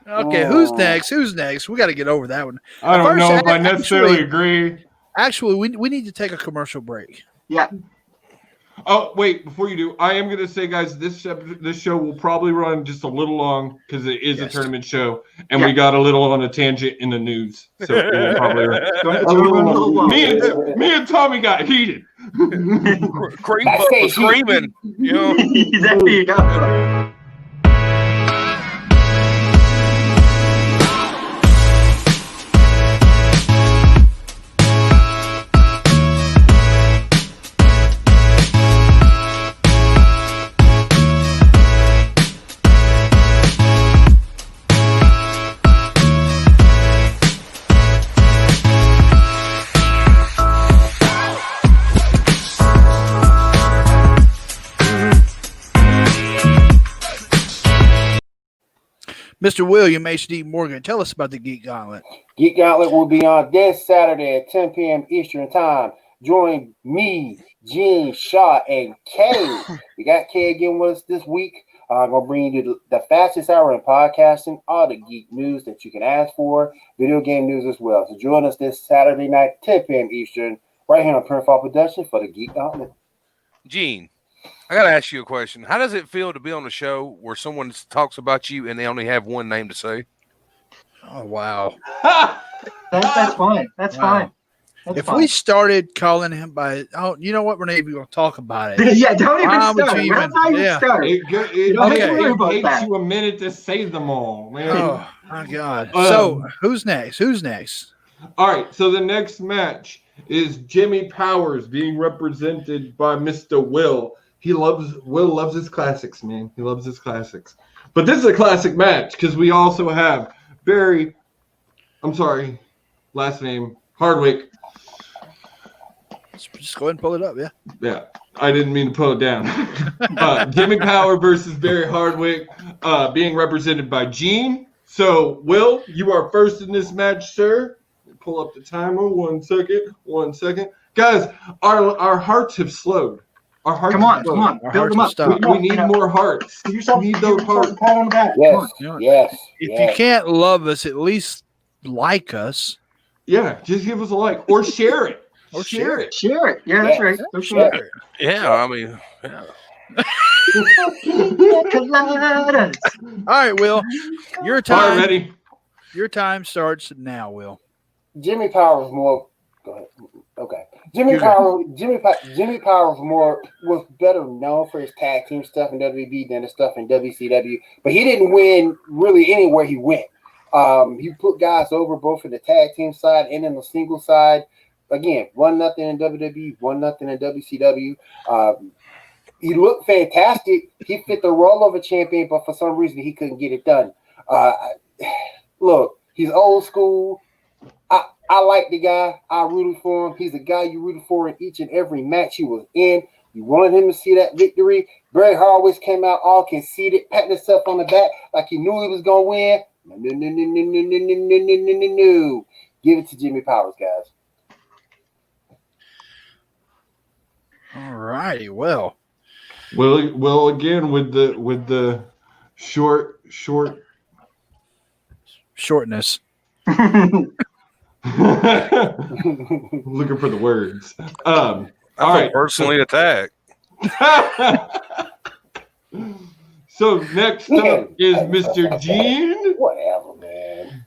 Okay, who's next? We got to get over that one. I don't know if I necessarily agree. Actually, we need to take a commercial break. Yeah. Oh, wait, before you do, I am going to say, guys, this show will probably run just a little long because it is a tournament show, and we got a little on a tangent in the news. So it will probably run a little long. Me and Tommy got heated. Cream Puff was screaming. You know? There you go. Mr. William H.D. Morgan, tell us about the Geek Gauntlet. Geek Gauntlet will be on this Saturday at 10 p.m. Eastern Time. Join me, Gene, Shaw, and Kay. We got Kay again with us this week. I'm going to bring you the fastest hour in podcasting, all the geek news that you can ask for, video game news as well. So join us this Saturday night, 10 p.m. Eastern, right here on Printfall Production for the Geek Gauntlet. Gene, I got to ask you a question. How does it feel to be on a show where someone talks about you and they only have one name to say? Oh, wow. That's fine. That's fine. If we started calling him by, you know what? We're not even going to talk about it. Yeah, don't even start. It takes you a minute to say them all, man. Oh, my God. So, who's next? All right, so the next match is Jimmy Powers being represented by Mr. Will. Will loves his classics, man. He loves his classics. But this is a classic match because we also have last name, Hardwick. Just go ahead and pull it up, yeah. Yeah, I didn't mean to pull it down. Jimmy Power versus Barry Hardwick being represented by Gene. So, Will, you are first in this match, sir. Pull up the timer. 1 second. Guys, our hearts have slowed. Our hearts come on. Build them up. We need more hearts. We need those hearts. Pat on the back. Yes. If you can't love us, at least like us. Yeah, just give us a like or share it. Or share it. Share it. Yeah, that's right. Go share it. Yeah, I mean, yeah. All right, Will. Your time. All right, ready? Your time starts now, Will. Jimmy Powers more. Go ahead. Okay. Jimmy Powers was better known for his tag team stuff in WWE than his stuff in WCW, but he didn't win really anywhere he went. He put guys over both in the tag team side and in the single side. Again, 1-0 in WWE, 1-0 in WCW. He looked fantastic. He fit the role of a champion, but for some reason he couldn't get it done. Look, he's old school. I like the guy. I rooted for him. He's the guy you rooted for in each and every match he was in. You wanted him to see that victory. Bret Hardwick came out all conceited, patting himself on the back like he knew he was going to win. No. Give it to Jimmy Powers, guys. All righty. Well, again with the shortness. Looking for the words. All right. Personally attacked. So next up is Mr. Gene. Whatever, man.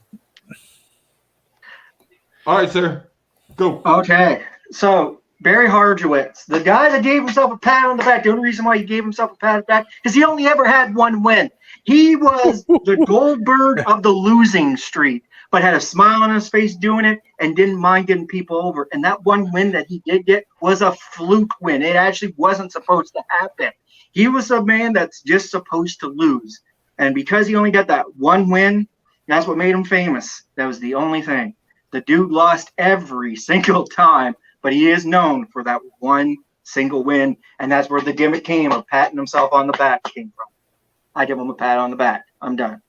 All right, sir. Go. Okay. So Barry Hardwick, the guy that gave himself a pat on the back. The only reason why he gave himself a pat on the back is he only ever had one win. He was the Goldberg of the losing streak, but had a smile on his face doing it and didn't mind getting people over. And that one win that he did get was a fluke win. It actually wasn't supposed to happen. He was a man that's just supposed to lose. And because he only got that one win, that's what made him famous. That was the only thing. The dude lost every single time, but he is known for that one single win. And that's where the gimmick came of patting himself on the back came from. I give him a pat on the back. I'm done.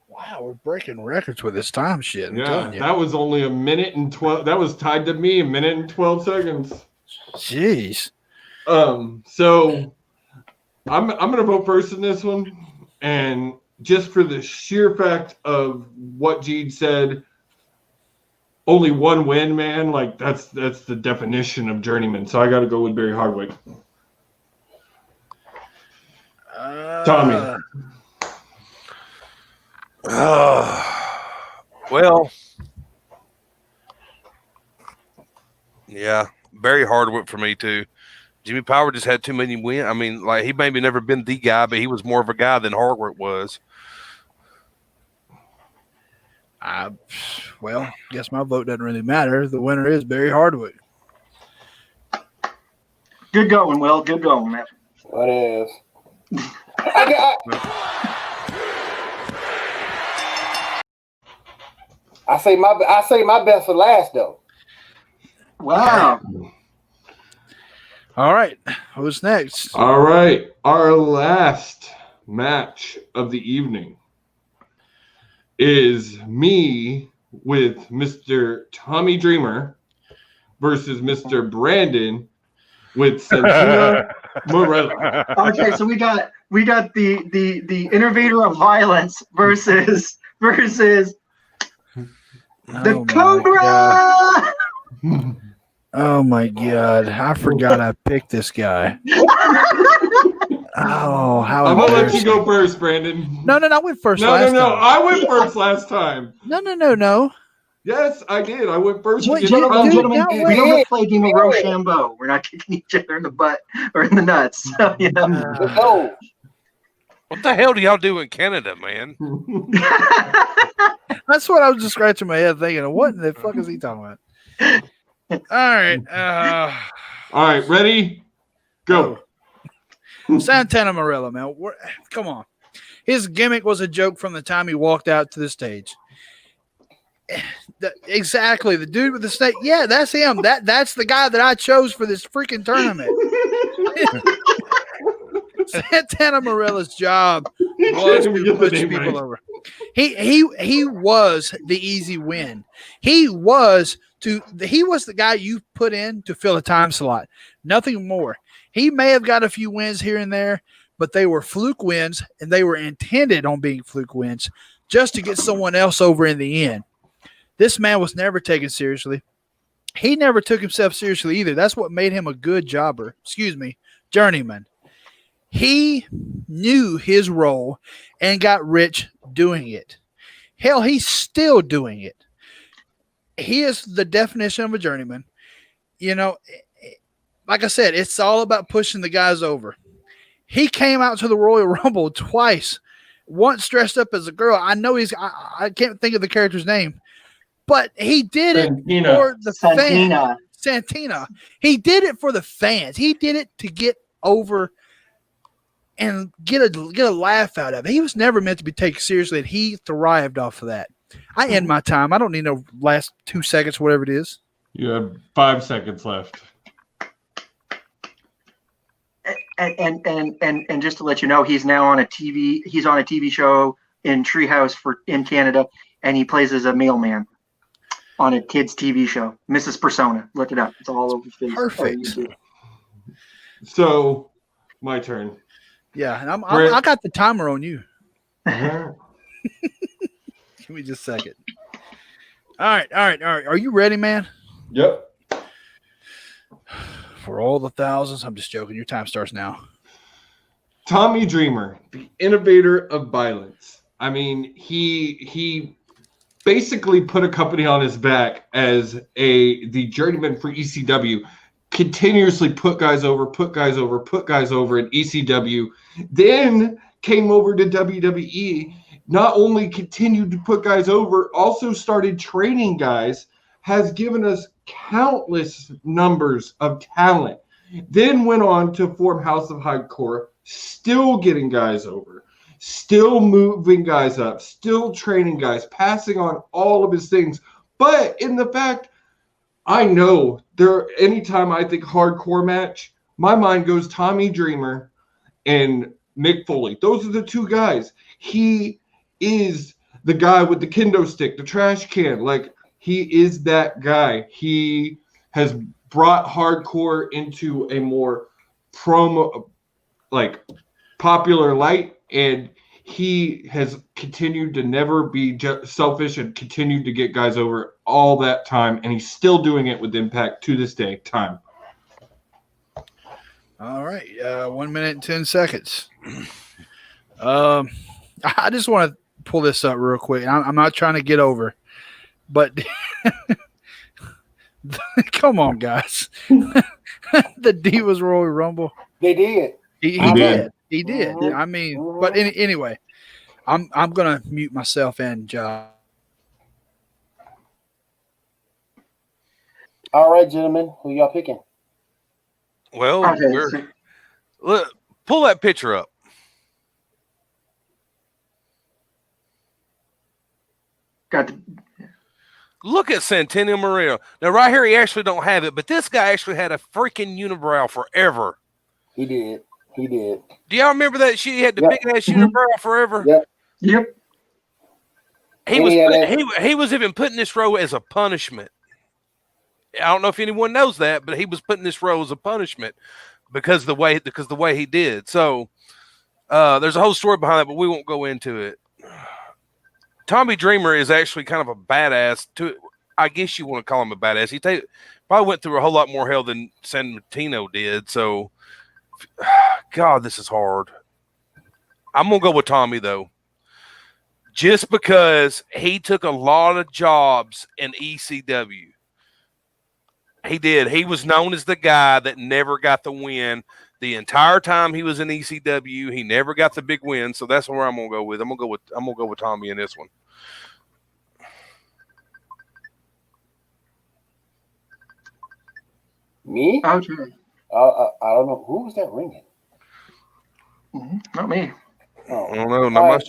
Wow, we're breaking records with this time shit. Yeah, that was only a minute and 12. That was tied to me, a minute and 12 seconds. Jeez. So I'm gonna vote first in this one, and just for the sheer fact of what Gene said, only one win, man. Like that's the definition of journeyman. So I got to go with Barry Hardwick. Tommy. Well, yeah, Barry Hardwick for me too. Jimmy Power just had too many wins. I mean, like he maybe never been the guy, but he was more of a guy than Hardwick was. Well, guess my vote doesn't really matter. The winner is Barry Hardwick. Good going, Will. Good going, man. What is? I say my best for last though. Wow. All right. Who's next? All right. Our last match of the evening is me with Mr. Tommy Dreamer versus Mr. Brandon with Santino Marella. Okay, so we got the innovator of violence versus the Cobra. Oh my God! I forgot I picked this guy. Oh, how I'm gonna let you go first, Brandon. No, I went first. Last time. I went first last time. No. Yes, I did. I went first. Gentlemen, we don't play Game of Rochambeau. We're not kicking each other in the butt or in the nuts. So, you know. What the hell do y'all do in Canada, man? That's what I was just scratching my head thinking, what in the fuck is he talking about? All right. All right, ready? Go. Santino Marella, man. Come on. His gimmick was a joke from the time he walked out to the stage. Exactly. The dude with the snake. Yeah, that's him. That's the guy that I chose for this freaking tournament. Santino Marella's job was to push people over. He was the easy win. He was the guy you put in to fill a time slot. Nothing more. He may have got a few wins here and there, but they were fluke wins, and they were intended on being fluke wins just to get someone else over in the end. This man was never taken seriously. He never took himself seriously either. That's what made him a good journeyman. He knew his role and got rich doing it. Hell, he's still doing it. He is the definition of a journeyman. You know, like I said, it's all about pushing the guys over. He came out to the Royal Rumble twice, once dressed up as a girl. I know I can't think of the character's name, but he did it for the fans. Santino. He did it for the fans. He did it to get over and get a laugh out of it. He was never meant to be taken seriously, and he thrived off of that. I end my time. I don't need no last 2 seconds, whatever it is. You have 5 seconds left. And just to let you know, he's now on a TV. He's on a TV show in Treehouse in Canada, and he plays as a mailman on a kids' TV show. Mrs. Persona. Look it up. It's all over Facebook. Perfect. So, my turn. Yeah, and I got the timer on you. Uh-huh. Give me just a second. All right. Are you ready, man? Yep. For all the thousands, I'm just joking. Your time starts now. Tommy Dreamer, the innovator of violence. I mean, he basically put a company on his back as the journeyman for ECW. Continuously put guys over in ECW. Then came over to WWE. Not only continued to put guys over, also started training guys, has given us countless numbers of talent. Then went on to form House of Hardcore, still getting guys over, still moving guys up, still training guys, passing on all of his things. But in the fact, I know anytime I think hardcore match, my mind goes Tommy Dreamer and Mick Foley. Those are the two guys. He is the guy with the kendo stick, the trash can. Like, he is that guy. He has brought hardcore into a more popular light, and he has continued to never be selfish and continued to get guys over all that time, and he's still doing it with Impact to this day. Time. All right, 1 minute and 10 seconds. I just want to pull this up real quick. I'm not trying to get over, but come on, guys. The Divas Royal Rumble. They did. He did. He did. I mean, but anyway, I'm gonna mute myself and Josh. All right, gentlemen, who y'all picking? Well, look, pull that picture up. Look at Santino Marella. Now, right here, he actually don't have it, but this guy actually had a freaking unibrow forever. He did. Do y'all remember that shit? He had the big ass unibrow forever. Yep. He was even putting this row as a punishment. I don't know if anyone knows that, but he was putting this row as a punishment because the way he did. So there's a whole story behind that, but we won't go into it. Tommy Dreamer is actually kind of a badass. I guess you want to call him a badass. He probably went through a whole lot more hell than Santino did. So, God, this is hard. I'm gonna go with Tommy though, just because he took a lot of jobs in ECW. He did. He was known as the guy that never got the win the entire time he was in ECW. He never got the big win, so that's where I'm gonna go with. I'm gonna go with Tommy in this one. Me? Okay. I don't know who was that ringing. Not me. Oh. I don't know. Not much.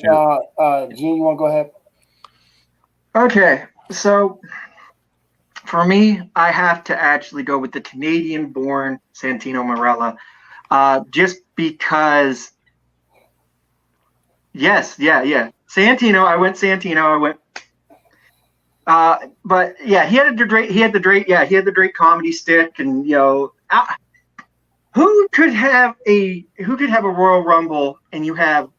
Gene, you want to go ahead? Okay, so for me, I have to actually go with the Canadian-born Santino Marella, just because. Yes, yeah. Santino. I went. But yeah, he had the great comedy stick, and who could have a Royal Rumble and you have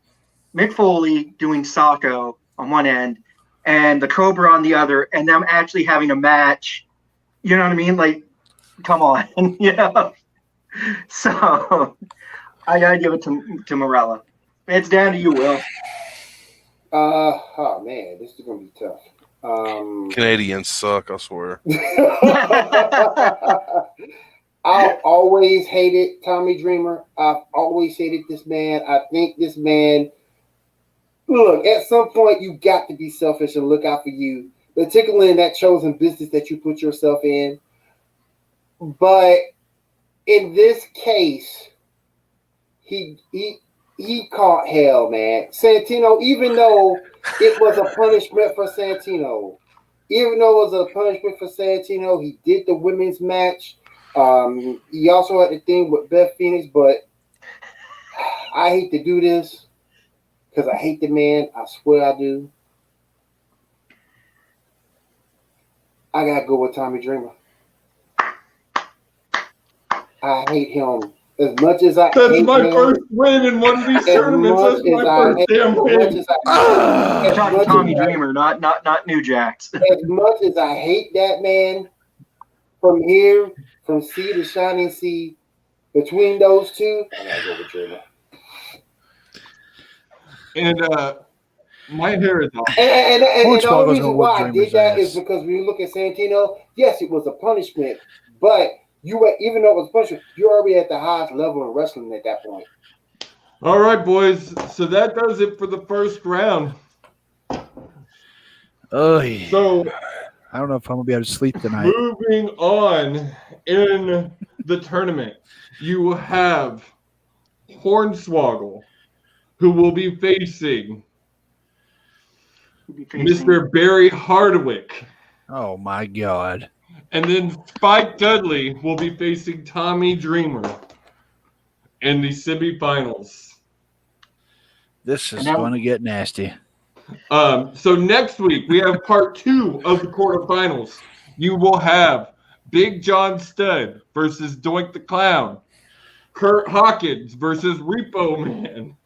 Mick Foley doing Socko on one end and the Cobra on the other, and them actually having a match. You know what I mean? Like, come on, So I gotta give it to Marella. It's down to you, Will. Oh man, this is gonna be tough. Canadians suck, I swear. I've always hated Tommy Dreamer. I've always hated this man. I think this man, look, at some point you got to be selfish and look out for you, particularly in that chosen business that you put yourself in. But in this case, he caught hell, man. Santino, even though it was a punishment for Santino, he did the women's match. He also had the thing with Beth Phoenix, but I hate to do this because I hate the man. I swear I do. I gotta go with Tommy Dreamer. I hate him as much as I. That's hate my him, first win in one of these tournaments. That's my first damn win. You're talking Tommy Dreamer, not New Jacks. As much as I hate that man, from sea to shining sea, between those two, I gotta go with Dreamer. And my hair is off. And the only reason why I Dreamer's did that ass. is because when you look at Santino, yes, it was a punishment, but you were, even though it was a punishment, you're already at the highest level in wrestling at that point. All right, boys. So that does it for the first round. Oh, yeah. So I don't know if I'm gonna be able to sleep tonight. moving on in the tournament, you have Hornswoggle, who will be facing Mr. Barry Hardwick. Oh my God. And then Spike Dudley will be facing Tommy Dreamer in the semifinals. This is going to get nasty. So next week, we have part 2 of the quarterfinals. You will have Big John Studd versus Doink the Clown. Kurt Hawkins versus Repo Man.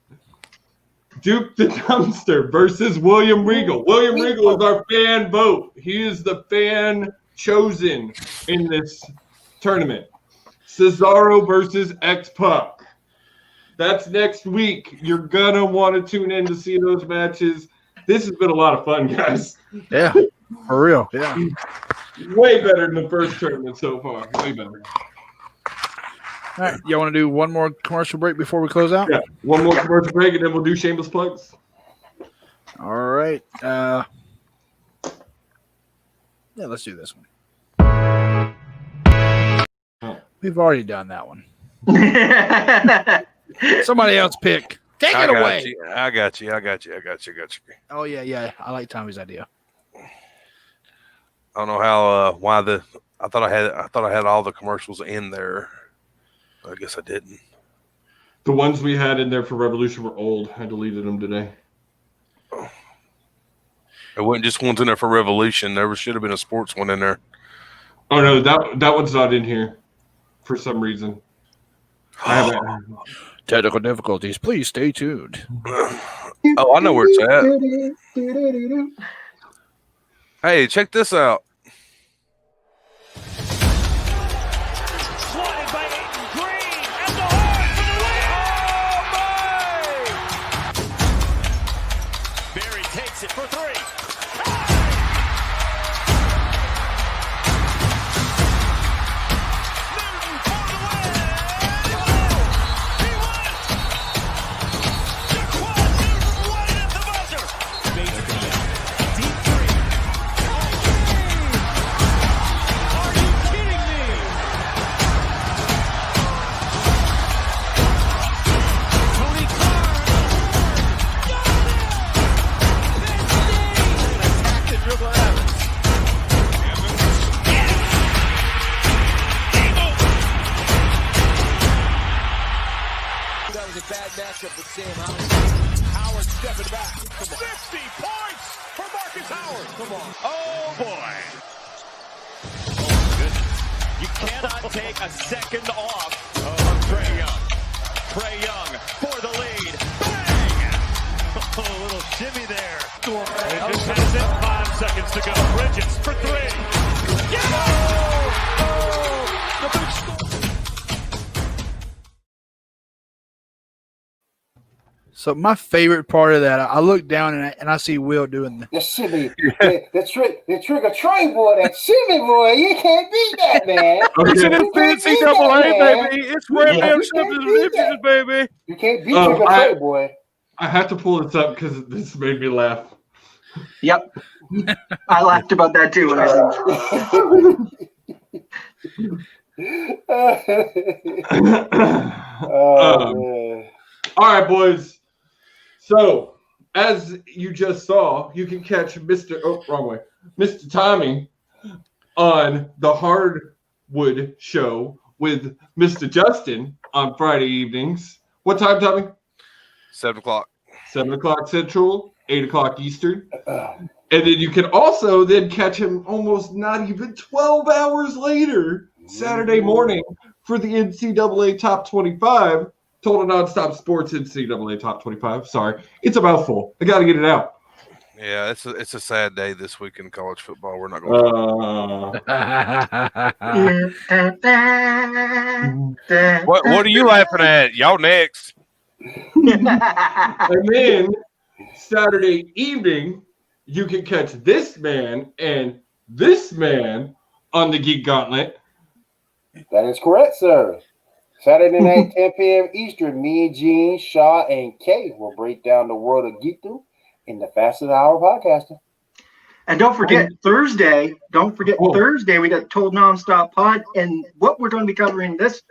Duke the Dumpster versus William Regal. William Regal is our fan vote. He is the fan chosen in this tournament. Cesaro versus X-Pac. That's next week. You're going to want to tune in to see those matches. This has been a lot of fun, guys. Yeah, for real. Yeah. Way better than the first tournament so far. Way better. All right. Y'all want to do one more commercial break before we close out? Yeah. One more commercial break, and then we'll do shameless plugs. All right. Yeah, let's do this one. We've already done that one. Somebody else pick. Take it away. I got you. Oh, yeah. I like Tommy's idea. I don't know how why I thought I had all the commercials in there. I guess I didn't. The ones we had in there for Revolution were old. I deleted them today. It wasn't just ones in there for Revolution. There should have been a sports one in there. Oh no, that one's not in here for some reason. I haven't. Technical difficulties. Please stay tuned. Oh, I know where it's at. Hey, check this out. Swatted by Aiden Green and the horn for the win. Oh, Barry takes it for 3. Howard stepping back. 50 points for Marcus Howard. Come on. Oh, boy. Oh, goodness. You cannot take a second off of Trae Young. Trae Young for the lead. Bang! Oh, a little shimmy there. It just has it. 5 seconds to go. Bridges for 3. Yeah! Oh, the big score. So my favorite part of that, I look down and I see Will doing the shimmy, the trigger train boy, that shimmy boy. You can't beat that, man. It's an NCAA, baby. It's random subdivisions, baby. You can't beat trigger train boy. I have to pull this up because this made me laugh. Yep. I laughed about that too when I man. All right, boys. So, as you just saw, you can catch Mr. Tommy on the Hardwood show with Mr. Justin on Friday evenings. What time, Tommy? 7 o'clock. 7 o'clock Central, 8 o'clock Eastern. And then you can also then catch him almost not even 12 hours later, Saturday morning, for the NCAA Top 25. Total Nonstop Sports NCAA Top 25. Sorry. It's a mouthful. I got to get it out. Yeah, it's a sad day this week in college football. We're not going to What are you laughing at? Y'all next. And then Saturday evening, you can catch this man and this man on the Geek Gauntlet. That is correct, sir. Saturday night, 10 p.m. Eastern, me, Gene, Shaw, and Kay will break down the world of geekdom in the fastest hour podcasting. And don't forget Thursday. Thursday, we got Told Nonstop Pod. And what we're going to be covering this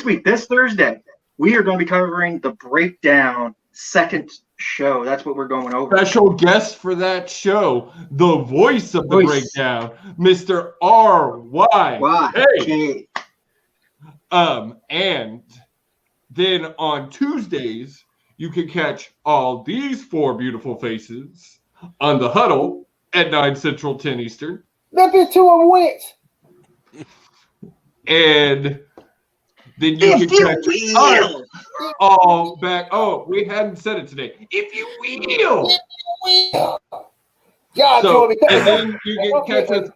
week, this Thursday, we are going to be covering the Breakdown second show. That's what we're going over. Special guest for that show, the voice of the Breakdown, Mr. R.Y. And then on Tuesdays, you can catch all these four beautiful faces on the Huddle at 9 Central, 10 Eastern. Let me to them wins. And then you can catch us all back. Oh, we hadn't said it today. If you will. And then you can catch us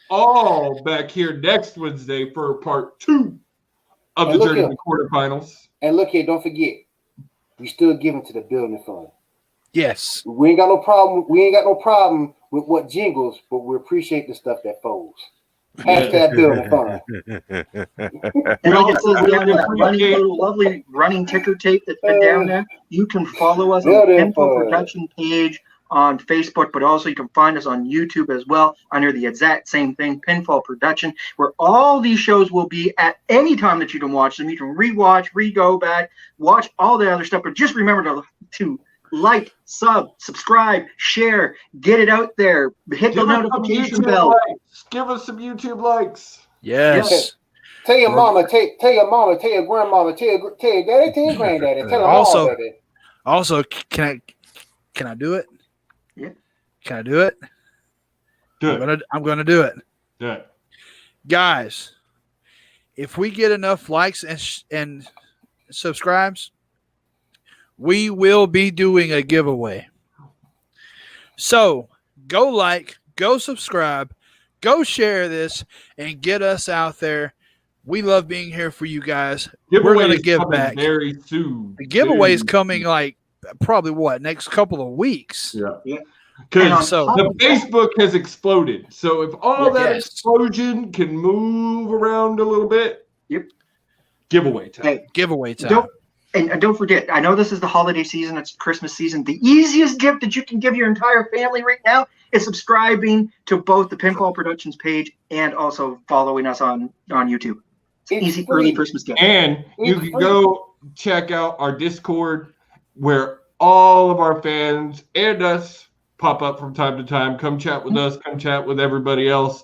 all back here next Wednesday for part 2 of the Journeyman quarterfinals. And look here, don't forget, we still giving to the building fund. Yes. We ain't got no problem. We ain't got no problem with what jingles, but we appreciate the stuff that folds. Hashtag building fund. And like it says down there, that lovely running ticker tape that's been down there. You can follow us on the Pinfall Production page on Facebook, but also you can find us on YouTube as well under the exact same thing, Pinfall Production, where all these shows will be at any time that you can watch them. You can rewatch, re-go back, watch all the other stuff, but just remember to like, subscribe, share, get it out there, hit the notification bell. Give us some YouTube likes. Yes. Tell your mama, tell your grandmama, tell your daddy, tell your granddaddy, tell them all, daddy. Also, can I do it? Yeah. Can I do it? I'm gonna do it. Do it. Guys, if we get enough likes and subscribes, we will be doing a giveaway. So go like, go subscribe, go share this, and get us out there. We love being here for you guys. We're going to give back very soon. The giveaway is coming probably next couple of weeks. Yeah. Because the Facebook has exploded. So if all that explosion can move around a little bit, giveaway time. Hey, giveaway time. Don't forget, I know this is the holiday season, it's Christmas season. The easiest gift that you can give your entire family right now is subscribing to both the Pinfall Productions page and also following us on YouTube. It's easy early Christmas gift. And you can go check out our Discord where all of our fans and us pop up from time to time. Come chat with us, come chat with everybody else.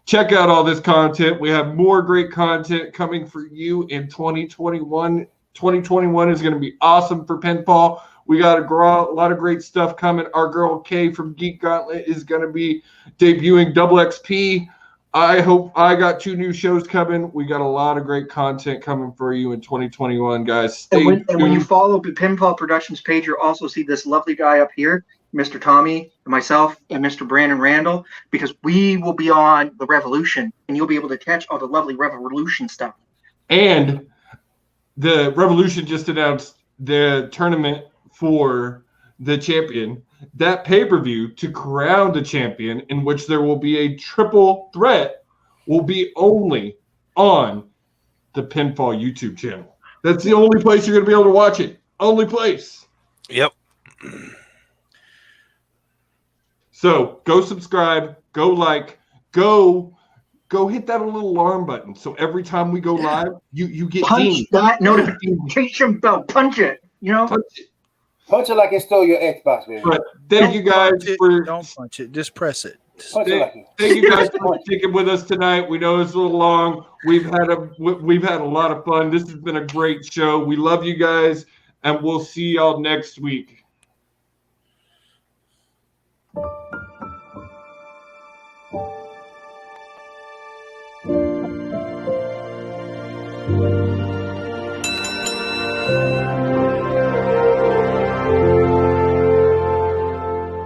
Check out all this content. We have more great content coming for you in 2021. 2021 is going to be awesome for pinfall. We got a lot of great stuff coming. Our girl Kay from Geek Gauntlet is going to be debuting Double XP. I hope I got 2 new shows coming. We got a lot of great content coming for you in 2021, guys. And when you follow the Pinfall Productions page, you'll also see this lovely guy up here, Mr. Tommy, and myself, and Mr. Brandon Randall, because we will be on the Revolution, and you'll be able to catch all the lovely Revolution stuff. And the Revolution just announced the tournament for the champion, that pay-per-view to crown the champion, in which there will be a triple threat, will be only on the Pinfall YouTube channel. That's the only place you're going to be able to watch it. Only place. Yep. So go subscribe, go like, go hit that little alarm button. So every time we go live, you get punch that notification bell. Punch it. Punch it like it stole your Xbox, man. But thank you guys for don't punch it. Just press it. Thank you guys for sticking with us tonight. We know it's a little long. We've had a lot of fun. This has been a great show. We love you guys. and we'll see y'all next week.